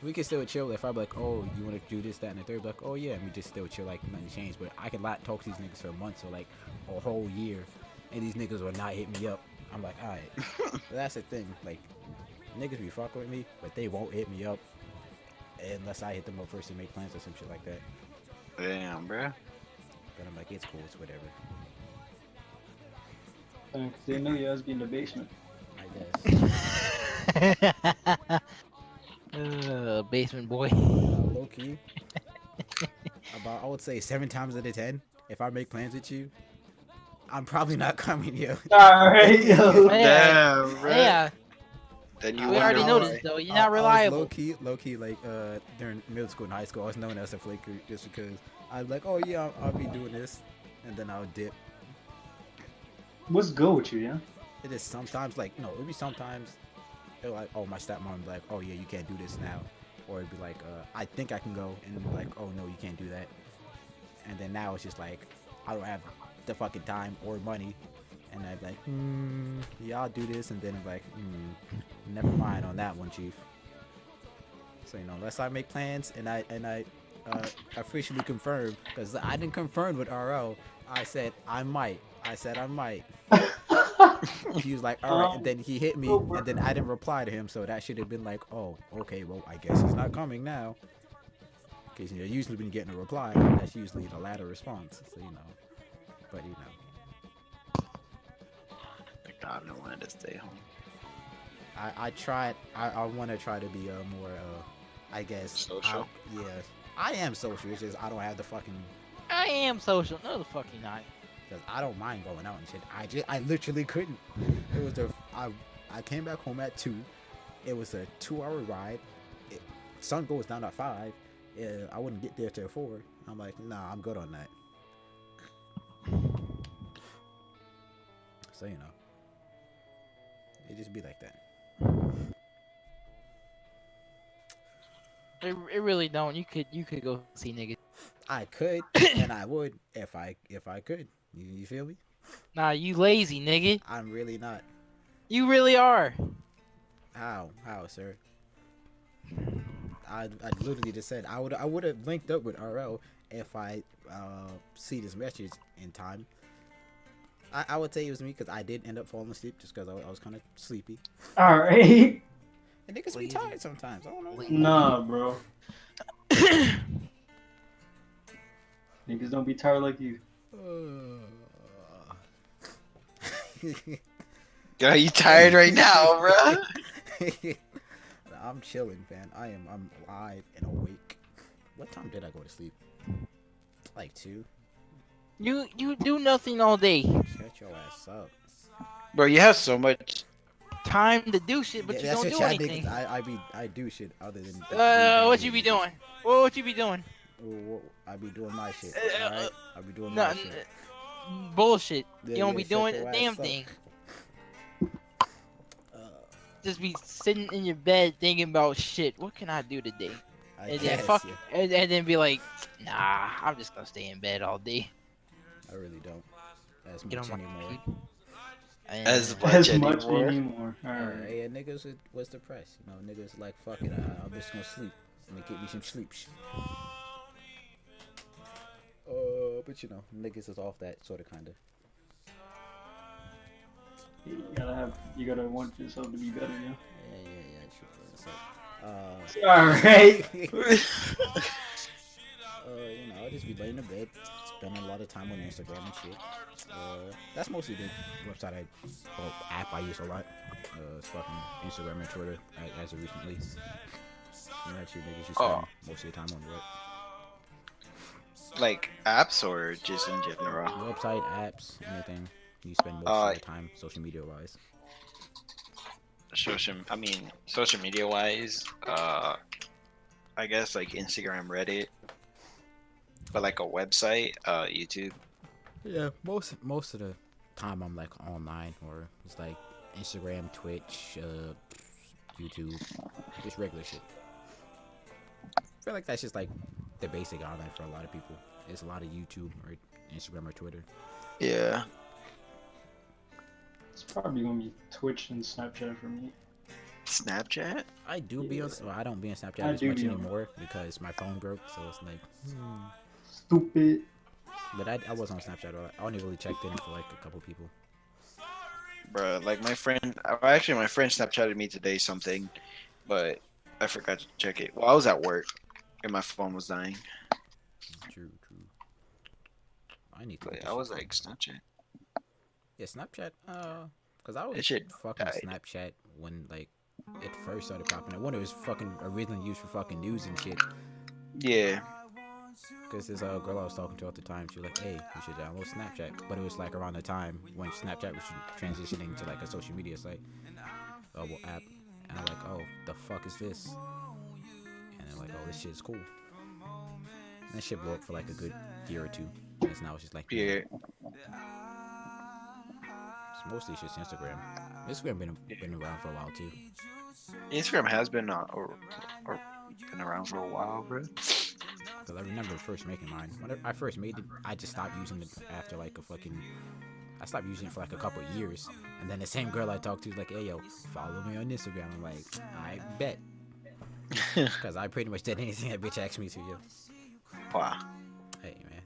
we can still chill. If I'm like, oh, you want to do this, that, and the third, like, oh yeah, and we just still chill, like nothing changed. But I can not talk to these niggas for months or like a whole year, and these niggas will not hit me up. I'm like, alright. But that's the thing. Like, niggas be fucking with me, but they won't hit me up unless I hit them up first and make plans or some shit like that. Damn, bro. But I'm like, it's cool, it's whatever. Cause they know you guys be in the basement. I guess. Basement boy. Low key. About, I would say 7 times out of 10, if I make plans with you, I'm probably not coming, yo. Alright, yo. Damn, bro. Yeah, Then you we already wonder noticed why. though. You're not reliable. Low key, like during middle school and high school, I was known as a flaker just because I was like, oh yeah, I'll be doing this, and then I'll dip. What's good with you, yeah? It is sometimes like, no, it'll be sometimes, it'll like, oh, my stepmom would be like, oh yeah, you can't do this now, or it'd be like, I think I can go, and then like, oh no, you can't do that, and then now it's just like, I don't have the fucking time or money, and I'd be like, yeah, I'll do this, and then I'm like, never mind on that one, chief. So you know, unless I make plans and I officially confirm, because I didn't confirm with RL, I said I might. He was like, all right, and then he hit me, and then I didn't reply to him, so that should have been like, oh, okay, well, I guess he's not coming now. Because usually when you get a reply, that's usually the latter response. So but God, I wanted to stay home. I tried. I want to try to be more. I guess. Social? Yeah. I am social. It's just I don't have the fucking. I am social. No, the fuck you not. Because I don't mind going out and shit. I literally couldn't. It was I came back home at 2. It was a 2-hour ride. Sun goes down at 5. I wouldn't get there till 4. I'm like, nah, I'm good on that. So it just be like that. It really don't. You could go see niggas. I could and I would if I could. You feel me? Nah, you lazy nigga. I'm really not. You really are. How, sir? I literally just said I would have linked up with RL if I see this message in time. I would say it was me because I did end up falling asleep just because I was kind of sleepy. All right. And niggas be tired sometimes. I don't know. Nah, bro. Niggas don't be tired like you. Yo, you tired right now, bro? I'm chilling, man. I'm alive and awake. What time did I go to sleep? Like 2. You do nothing all day. Shut your ass up. Bro, you have so much. Time to do shit, but Yeah, you that's don't what do y'all anything. niggas- I do shit other than. What you be doing? What you be doing? I be doing my shit. Uh, Alright? I be doing No, my shit. bullshit. Yeah, You don't yeah, be shut doing your a ass damn up. thing. Just be sitting in your bed thinking about shit. What can I do today? I And guess, then fuck, yeah. and then be like, nah, I'm just gonna stay in bed all day. I really don't. As Get much on my anymore. feet. And- As much As much anymore. anymore. All right. Yeah, niggas was depressed. Niggas like, fuck it, I'm just gonna sleep. I'm gonna get me some sleep. But niggas is off that sort of kinda. You gotta want yourself to be better, yeah. Yeah. So, All right. I'll just be laying in bed, spending a lot of time on Instagram and shit. That's mostly the website app I use a lot. It's fucking Instagram and Twitter as of recently. That's you niggas you spend most of your time on what? Like apps or just in general? Website, apps, anything. You spend most of your time social media wise. Social media wise, I guess like Instagram, Reddit, but like a website, YouTube. Yeah, most of the time I'm like online or it's like Instagram, Twitch, YouTube, just regular shit. I feel like that's just like the basic online for a lot of people. It's a lot of YouTube or Instagram or Twitter. Yeah. It's probably gonna be Twitch and Snapchat for me. Snapchat? I do be on. Well, I don't be on Snapchat I as do much be on- anymore because my phone broke. So it's like, Stupid. But I was on Snapchat. I only really checked in for like a couple people. Bruh, like my friend Snapchatted me today something, but I forgot to check it. Well, I was at work and my phone was dying. True. I need to. But I was like, Snapchat? Yeah, Snapchat. Cause I was That shit fucking died. Snapchat when like it first started popping up. When it was fucking originally used for fucking news and shit. Yeah. Cause this girl I was talking to at the time, she was like, "Hey, you should download Snapchat." But it was like around the time when Snapchat was transitioning to like a social media site, app. And I'm like, "Oh, the fuck is this?" And they're like, "Oh, this shit's cool." And that shit blew up for like a good year or two. And now it's just like, Yeah. It's mostly just Instagram. Instagram been around for a while too. Instagram has been been around for a while, bro. Cause I remember first making mine. When I first made it, I just stopped using it after like I stopped using it for like a couple of years. And then the same girl I talked to was like, "Hey yo, follow me on Instagram." I'm like, "I bet." Cause I pretty much did anything that bitch asked me to. Yo. Wow. Hey man,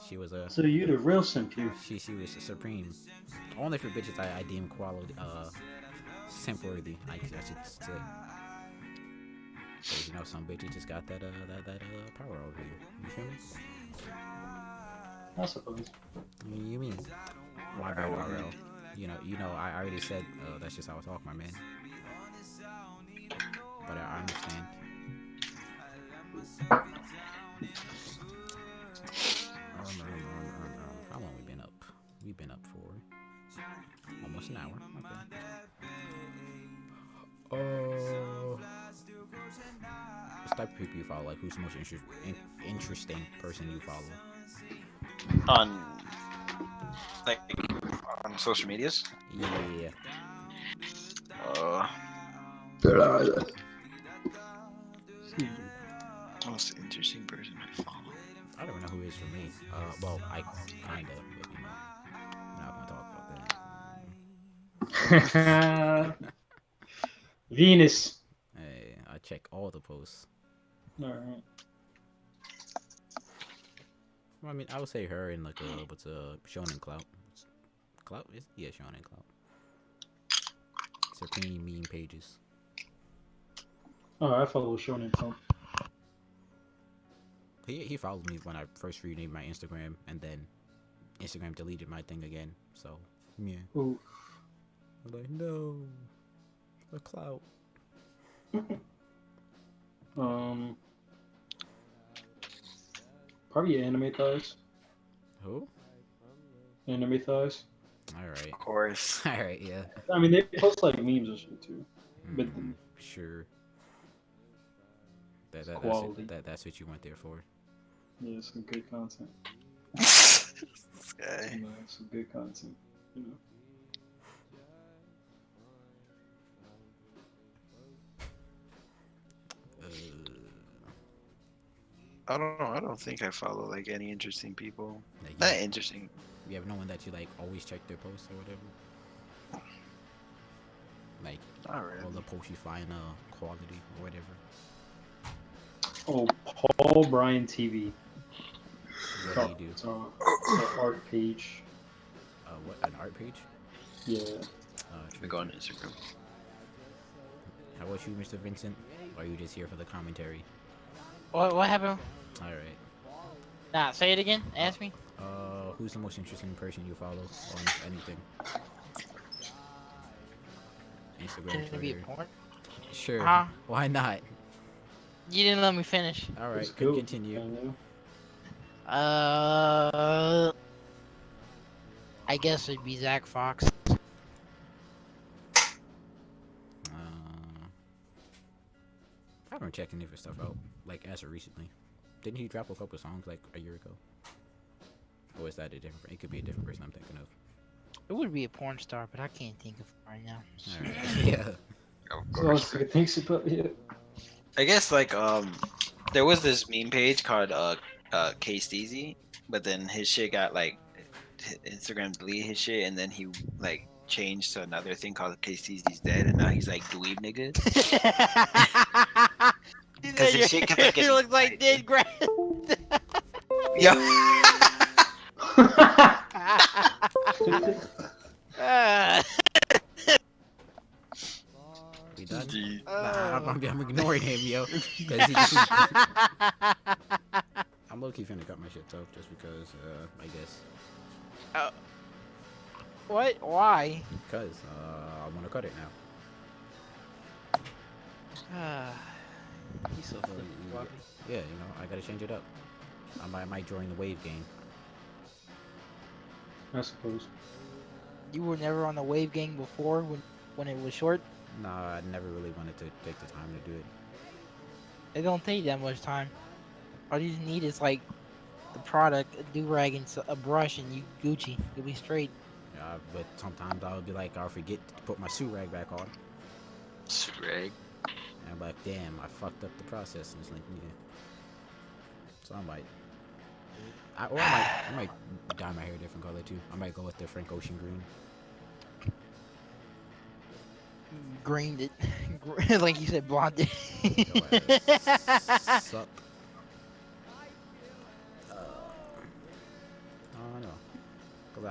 she was a. So you the real simp here. She was a supreme. Only for bitches I deem quality simp worthy. I should say. 'Cause, you know, some bitches just got that power over you. You feel me? I suppose. You mean? Why very well? You know. I already said that's just how I talk, my man. But I understand. How long we been up? We've been up for almost an hour. Okay. What type of people you follow? Like, who's the most interesting person you follow? On like on social medias. Yeah. Most interesting person I follow. I don't know who it is for me. Well, I kinda, but you know, not gonna talk about that. Venus. Hey, I check all the posts. Alright. Well, I mean, I would say her and like what's Shonen Clout. Clout is Shonen Clout. Supreme meme pages. Oh, I follow Shonen Pump. He followed me when I first renamed my Instagram, and then Instagram deleted my thing again. So yeah, Ooh. I'm like, no, the clout. Probably anime thighs. Who? Anime thighs. All right. Of course. All right. Yeah. I mean, they post like memes and shit too. But Sure. That's what you went there for. yeah, some good content. This guy. You know, some good content. You know. I don't know. I don't think I follow like any interesting people. Like, Not interesting. you have no one that you like always check their posts or whatever. Like Not really. all the posts you find quality or whatever. Oh, Paul Bryan TV. What do you do? It's an art page. What, an art page? Yeah. We go on Instagram. How about you, Mr. Vincent? Or are you just here for the commentary? What happened? All right. Nah, say it again. Ask me. Who's the most interesting person you follow on anything? Instagram, Can it be a Twitter. porn? Sure. Huh? Why not? You didn't let me finish. All right. It's Could cool. continue. I know. I guess it'd be Zach Fox. I haven't checked any of his stuff out, like, as of recently. Didn't he drop a couple songs, like, a year ago? Or is that a different... It could be a different person I'm thinking of. It would be a porn star, but I can't think of it right now. Alright. Yeah. Of So course. I thinks about it. I guess like there was this meme page called K Steezy, but then his shit got like Instagram deleted his shit, and then he like changed to another thing called K Steezy's dead, and now he's like dweeb nigga. Because his shit kept like He getting looks like dead grass. Yo. We done? Gee. Nah, I'm ignoring him, yo. 'Cause I'm low-key finna cut my shit off just because, I guess. What? Why? Because, I want to cut it now. He's so So, fucking yeah, you know, I gotta change it up. I might join the wave game. I suppose. You were never on the wave gang before when it was short? Nah, I never really wanted to take the time to do it. It don't take that much time. All you need is like the product, a do-rag, and a brush, and you Gucci. You'll be straight. But sometimes I'll be like, I'll forget to put my suit rag back on. Rag. And I'm like, damn, I fucked up the process. And it's like, yeah. So I might. I might dye my hair a different color too. I might go with the Frank Ocean green. Greened it. Like you said, blonde it. Sup. I don't know. Cause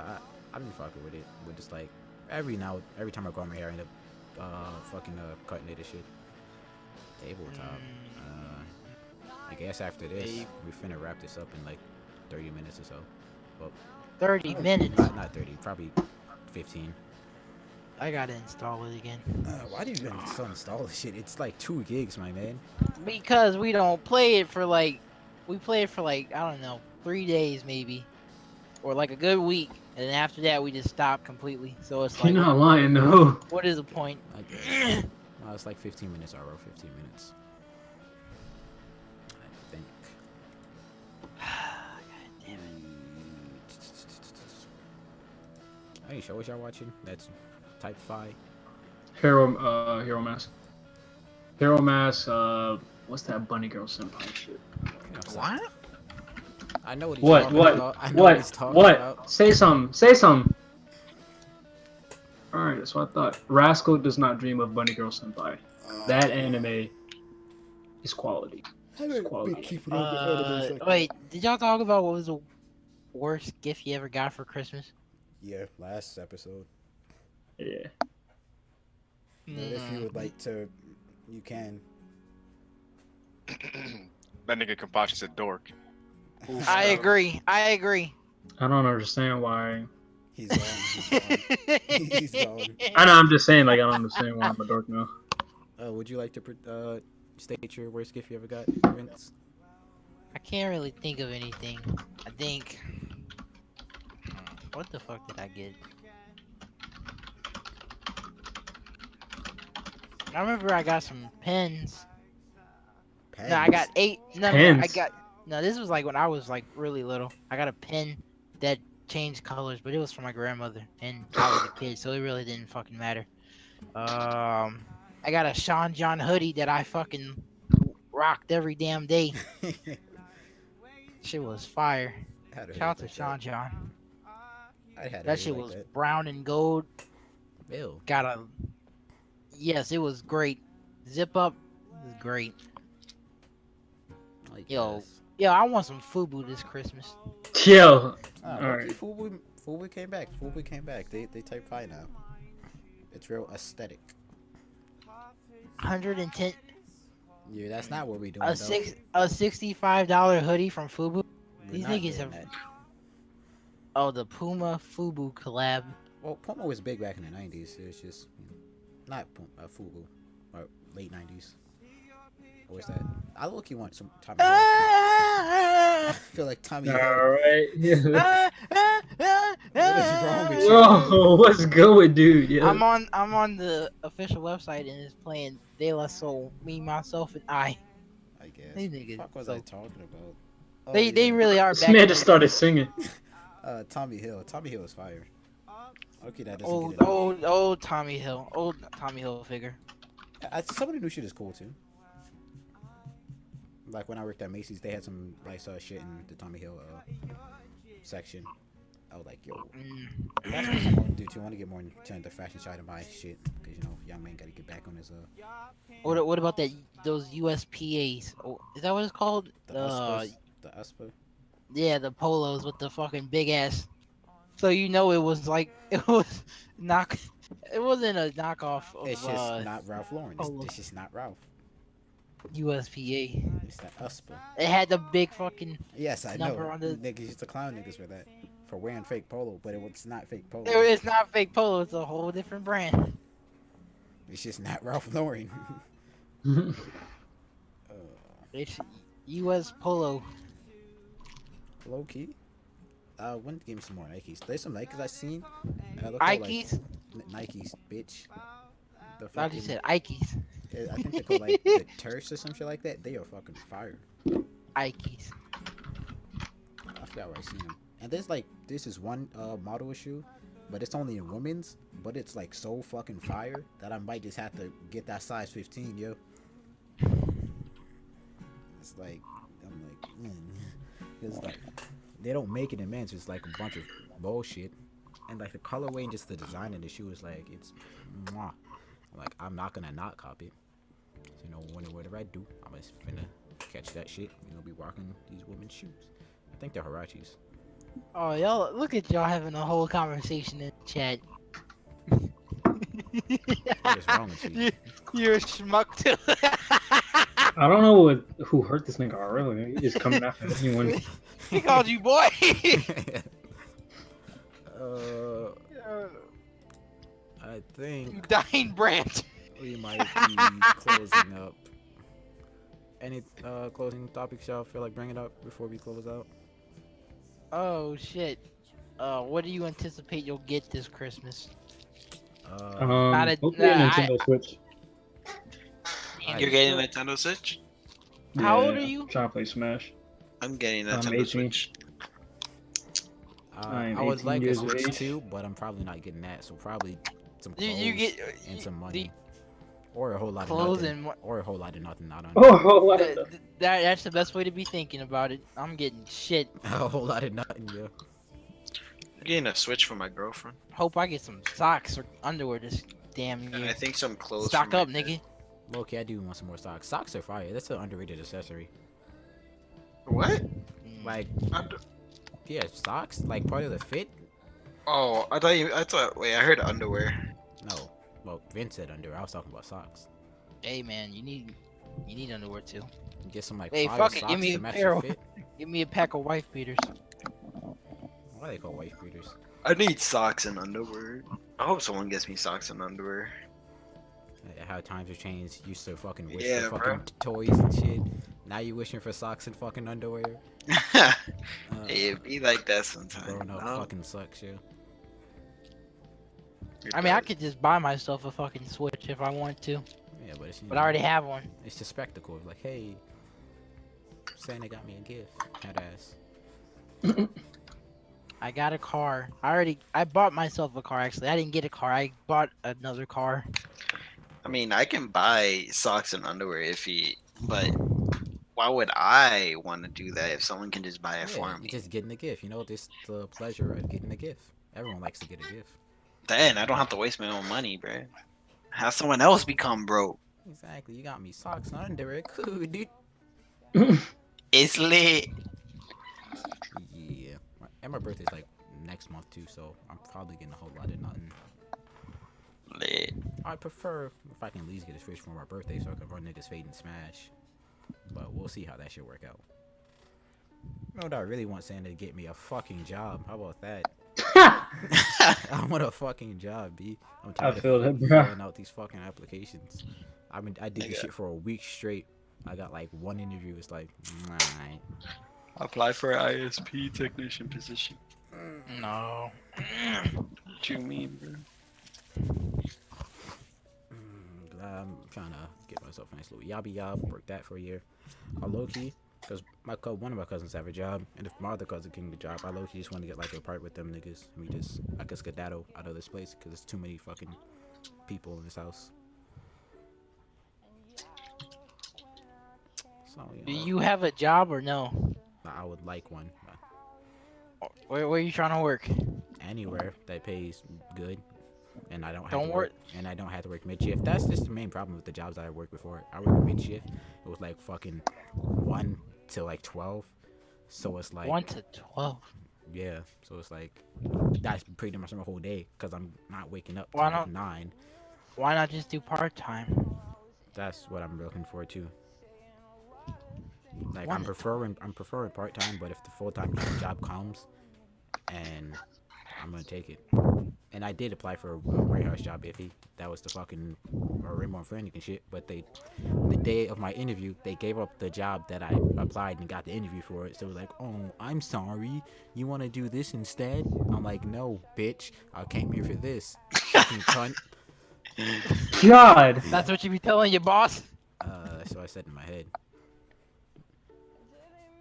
I've been fucking with it. With just like every time I grow my hair, I end up fucking cutting it and shit. Tabletop. I guess after this, we finna wrap this up in like 30 minutes or so. Well, 30 minutes. not 30, probably 15. I gotta install it again. Why do you even install this shit? It's like 2 gigs, my man. Because we don't play it for like, we play it for like, I don't know, 3 days maybe. Or like a good week. And then after that, we just stop completely. So it's like, You're not lying, no. what is the point? I guess. No, it's like 15 minutes, RO, 15 minutes. I think. God damn it. Any shows y'all watching? That's Type 5. Hero Mask. Hero Mask, what's that Bunny Girl Senpai shit? What? I know what he's What? talking What? about. I know what he's talking What? about. Say something. Say something. Alright, that's what I thought. Rascal does not dream of Bunny Girl Senpai. That anime is quality. It's quality. Wait, did y'all talk about what was the worst gift you ever got for Christmas? Yeah, last episode. Yeah. But if you would like to, you can. That nigga Kabachi's a dork. I agree. I agree. I don't understand why. He's gone. He's gone. I know, I'm just saying, like, I don't understand why I'm a dork now. Would you like to state your worst gift you ever got, Vince? I can't really think of anything. I think. What the fuck did I get? I remember I got some pens. Pens? No, I got 8. No, Pens? I got. No, this was like when I was like really little. I got a pen that changed colors, but it was for my grandmother, and I was a kid, so it really didn't fucking matter. I got a Sean John hoodie that I fucking rocked every damn day. Shit was fire. Shout out to Sean John. That shit was brown and gold. Ew. Got a. Yes, it was great. Zip up was great. Yo, I want some FUBU this Christmas. Yo. Alright. Fubu came back. Fubu came back. They Type 5 now. It's real aesthetic. 110. Yeah, that's not what we doing. A $65 hoodie from FUBU. These niggas have. Oh, the Puma FUBU collab. Well, Puma was big back in the 90s. It's just not FUBU or late 90s. What was that? I look. You want some Tommy Hill. I feel like Tommy Hill. Alright. What is wrong with you? Whoa, what's going, dude? Yeah. I'm on the official website and it's playing De La Soul, Me, Myself, and I. I guess. These niggas. What was I talking about? Oh, They really are This back. man just started singing. Tommy Hill. Tommy Hill is fire. Okay, that doesn't Old get it. old Tommy Hill. Old Tommy Hill figure. Some of the new shit is cool too. Like when I worked at Macy's, they had some nice shit in the Tommy Hill section. I was like, yo, that's what I want to do too. I want to get more into the fashion side of my shit, because you know, young man got to get back on his What about those USPAs? Oh, is that what it's called? the USPA. Yeah, the polos with the fucking big ass. So you know it was like it was It wasn't a knockoff of It's just not Ralph Lauren. It's just not Ralph. USPA. It's that USPA. It had the big fucking. Yes, I know. Number on the- Niggas used to clown niggas for that, for wearing fake polo, but it's not fake polo. It's not fake polo. It's a whole different brand. It's just not Ralph Lauren. It's US Polo. Low key. When give me some more Nikes. There's some Nikes I seen. Nikes, bitch. The Thought you said Ikes. I think they're called like the Terse or some shit like that. They are fucking fire. Ikes. I forgot where I seen them. And this is one model shoe, but it's only in women's. But it's like so fucking fire that I might just have to get that size 15, yo. It's like it's like they don't make it in men's. It's like a bunch of bullshit, and like the colorway and just the design of the shoe is like it's mwah. Like I'm not gonna not copy it. So, you know, whatever I do, I'm just finna catch that shit. You know, be rocking these women's shoes. I think they're Hirachis. Oh, y'all, look at y'all having a whole conversation in the chat. What is wrong with you? You're a schmuck too. I don't know who hurt this nigga earlier. He just coming after anyone. He called you boy. I think You dying branch. we might be closing up. Any closing topics y'all feel like bringing up before we close out? Oh shit. What do you anticipate you'll get this Christmas? Hopefully a nah, Nintendo Switch. You're getting a Nintendo Switch? How old are you? Trying to play Smash. I'm getting a I'm Nintendo 18. Switch. I am I would 18 like a years of Switch age. too, but I'm probably not getting that. So probably some You- clothes you get- and you- some the- money, or a whole lot of Clothes nothing, and mo- or a whole lot of nothing. Not on Oh, what Th- the- th- that's the best way to be thinking about it. I'm getting shit. a whole lot of nothing, yeah. I'm getting a Switch for my girlfriend. Hope I get some socks or underwear this damn And I year. think some clothes. Stock for my up, nigga. Loki, I do want some more socks. Socks are fire. That's an underrated accessory. What? Mm. Like, Under- yeah, socks, like part of the fit. Oh, I thought. Wait, I heard underwear. No, well, Vince said underwear. I was talking about socks. Hey man, you need underwear too. Get some like Hey, fire fuck it, socks give me to a match pair your of- fit. Give me a pack of wife beaters. Why are they called wife beaters? I need socks and underwear. I hope someone gets me socks and underwear. How times have changed. Used to fucking wish Yeah, for bro. fucking toys and shit. Now you wishing for socks and fucking underwear. Hey, it be like that sometimes. Growing up no? fucking sucks, yeah. It I mean, I does. could just buy myself a fucking Switch if I want to, Yeah, but it's, you but know, I already have one. it's the spectacle. It's like, hey, Santa got me a gift. That ass. I got a car. I bought myself a car actually. I didn't get a car. I bought another car. I mean, I can buy socks and underwear if but why would I want to do that if someone can just buy it for Yeah, me? you just getting a gift. You know, just the pleasure of getting a gift. Everyone likes to get a gift. Then I don't have to waste my own money, bro. Have someone else become broke. Exactly. You got me socks and underwear. Cool, dude. It's lit. Yeah. And my birthday's like next month too, so I'm probably getting a whole lot of nothing. Lit. I prefer if I can at least get a Switch for my birthday so I can run niggas Fade and Smash. But we'll see how that shit work out. You know what I really want Santa to get me? A fucking job. How about that? I want a fucking job, B. I'm I tired feel of that, bro. filling out these fucking applications. I did this shit for a week straight. I got like one interview. It's like, alright. Apply for an ISP technician position. No. What you mean, bro? I'm trying to get myself a nice little yabby yob. Work that for a year. I low key, because one of my cousins have a job, and if my other cousin can get a job, I low key just want to get like a part with them niggas. I could skedaddle out of this place because there's too many fucking people in this house. So Do you know, you have a job or no? I would like one Where are you trying to work? anywhere that pays good, and I don't have Don't to work- and I don't have to work mid shift. That's just the main problem with the jobs that I worked before. I worked mid shift. It was like fucking 1 to like 12. So it's like 1 to 12. yeah. So it's like that's pretty much my whole day because I'm not waking up till Why like not? 9. Why not just do part time? That's what I'm looking for too. Like Why I'm not? preferring part time, but if the full time job comes, and I'm gonna take it. And I did apply for a warehouse job, iffy. That was the fucking Rainbow and Frantic and shit. But the day of my interview, they gave up the job that I applied and got the interview for it. So it was like, oh, I'm sorry. You want to do this instead? I'm like, no, bitch. I came here for this. Fucking cunt. God. That's what you be telling your boss? So I said in my head.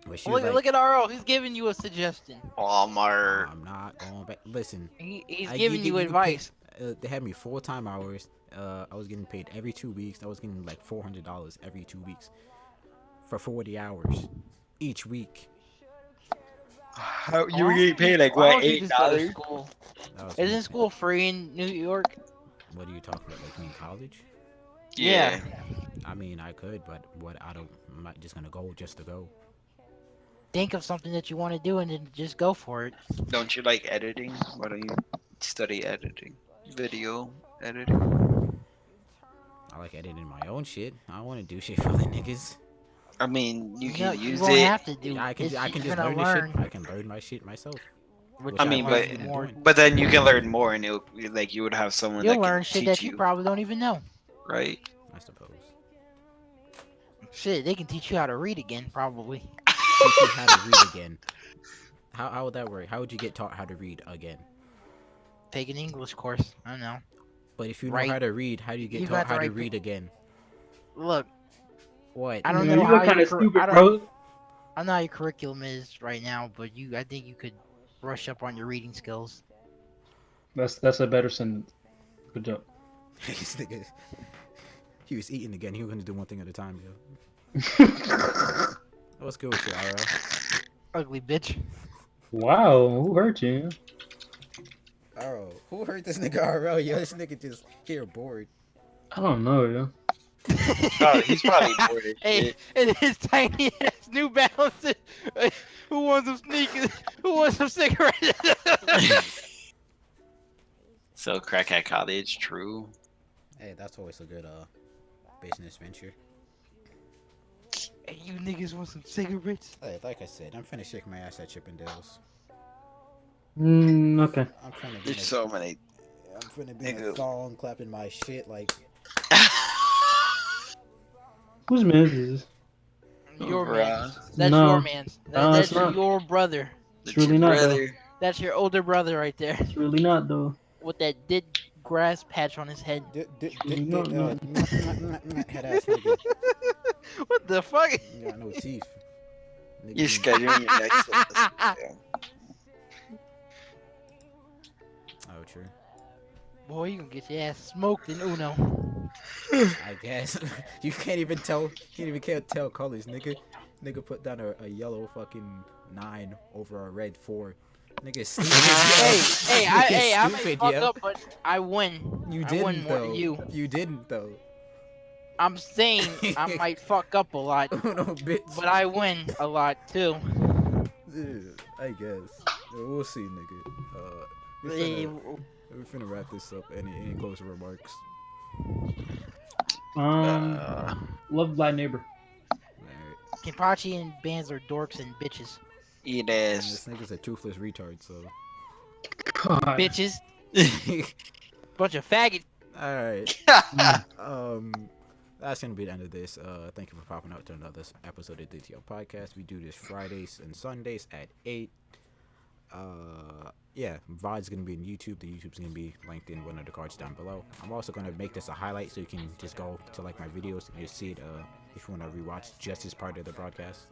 But she Look, was like, look at RO. He's giving you a suggestion. Walmart. I'm not going back. Listen. He's I- giving you get advice. paid, they had me full-time hours. I was getting paid every 2 weeks. I was getting like $400 every 2 weeks for 40 hours each week. How you Why were getting don't paid like why what, don't you just go to $8? school? That was Isn't school free in New York? What are you talking about? Like me in college? Yeah. I mean, I could, but I'm not just gonna go just to go. Think of something that you want to do and then just go for it. Don't you like editing? Why don't you study editing? Video editing? I like editing my own shit. I don't want to do shit for the niggas. I mean, you No, can you use won't it. have to do. Yeah, I can It's- I can you're just gonna learn this learn. shit. I can learn my shit myself. which Which I I mean, wasn't but even more. doing. but then you can learn more, and it'll like you would have someone You'll that learn can shit teach that you you, probably don't even know. right? I suppose. Shit, they can teach you how to read again, probably. Teach you how to read again. How would that work? How would you get taught how to read again? Take an English course. I don't know. But if you know Right. how to read, how do you get You taught got the how to right read again? Look, What? I don't Man, know you how look kind of cur- stupid, I don't- bro. I know how your curriculum is right now, but I think you could brush up on your reading skills. That's a better sentence. Good job. This nigga, he was eating again. He was gonna do one thing at a time, yo. What's good with you, RL? Ugly bitch. Wow, who hurt you? RL, who hurt this nigga RL? Yo, this nigga just here bored. I don't know, yo. Oh, he's probably bored as Hey, shit. and his tiny ass New Balances. Who wants some sneakers? Who wants some cigarettes? So crack at college, true. Hey, that's always a good business venture. Hey, you niggas want some cigarettes? Hey, like I said, I'm finna shake my ass at Chippendales. Okay. I'm finna be There's so many. I'm finna be in a Nigga. thong, clapping my shit like. Whose man is this? Your Bruh. man. That's No. your man. No, That's it's not. your brother. It's really not, though. brother. That's your older brother right there It's really not, though. with that dead grass patch on his head. Head ass nigga. What the fuck? You got no teeth. Nigga, You scheduling your next episode. Oh, true. Boy, you gonna get your ass smoked in Uno. I guess you can't even tell. Can't tell colors, nigga. Nigga put down a yellow fucking 9 over a red 4. Nigga stupid. I may Stupid, fuck yo. up, but I win. You I win didn't more though. than you. You didn't though. I'm saying I might fuck up a lot, No, bitch. but I win a lot too. Yeah, I guess. We'll see, nigga. We're Hey, finna wrap this up. Any closing remarks? Love thy neighbor. Alright. Kenpachi and bands are dorks and bitches. Eat And ass. this nigga's a toothless retard, so. God. Bitches. Bunch of faggots. Alright. That's gonna be the end of this. Thank you for popping out to another episode of DTL Podcast. We do this Fridays and Sundays at 8. Yeah, VOD's gonna be in YouTube. The YouTube's gonna be linked in one of the cards down below. I'm also gonna make this a highlight so you can just go to like my videos and just see it if you wanna rewatch just as part of the broadcast.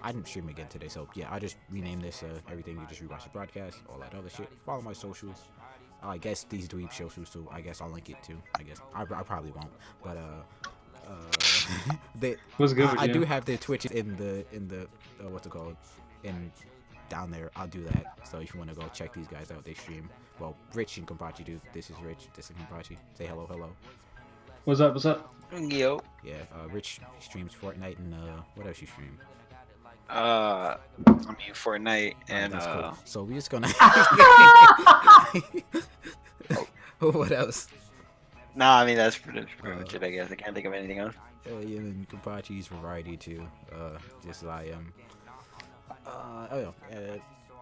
I didn't stream again today, so yeah, I just rename this everything. You just rewatch the broadcast, all that other shit. Follow my socials. I guess these dweeb socials too. I guess I'll link it too. I guess I probably won't, but What's good with I you? do have their Twitch in the what's it called, in down there. I'll do that. So if you want to go check these guys out, they stream. Well, Rich and Kompachi do. This is Rich. This is Kompachi. Say hello, hello. What's up? What's up? Yo. Yeah, Rich streams Fortnite and what else you stream? I mean Fortnite and That's cool. So we're just gonna. What else? nah, I mean that's pretty much it. I guess I can't think of anything else. Yeah, and Kompachi's variety too. Just as I am.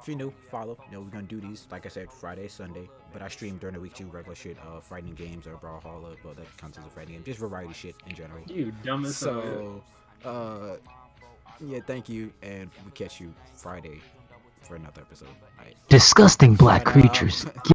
If you're new, follow. You know, we're gonna do these, like I said, Friday, Sunday. But I stream during the week too, regular shit, fighting games or Brawlhalla. Well, that counts as a fighting game. Just variety shit in general. You dumb as hell. So, yeah, thank you, and we catch you Friday for another episode. All right. Disgusting black Shout out. creatures.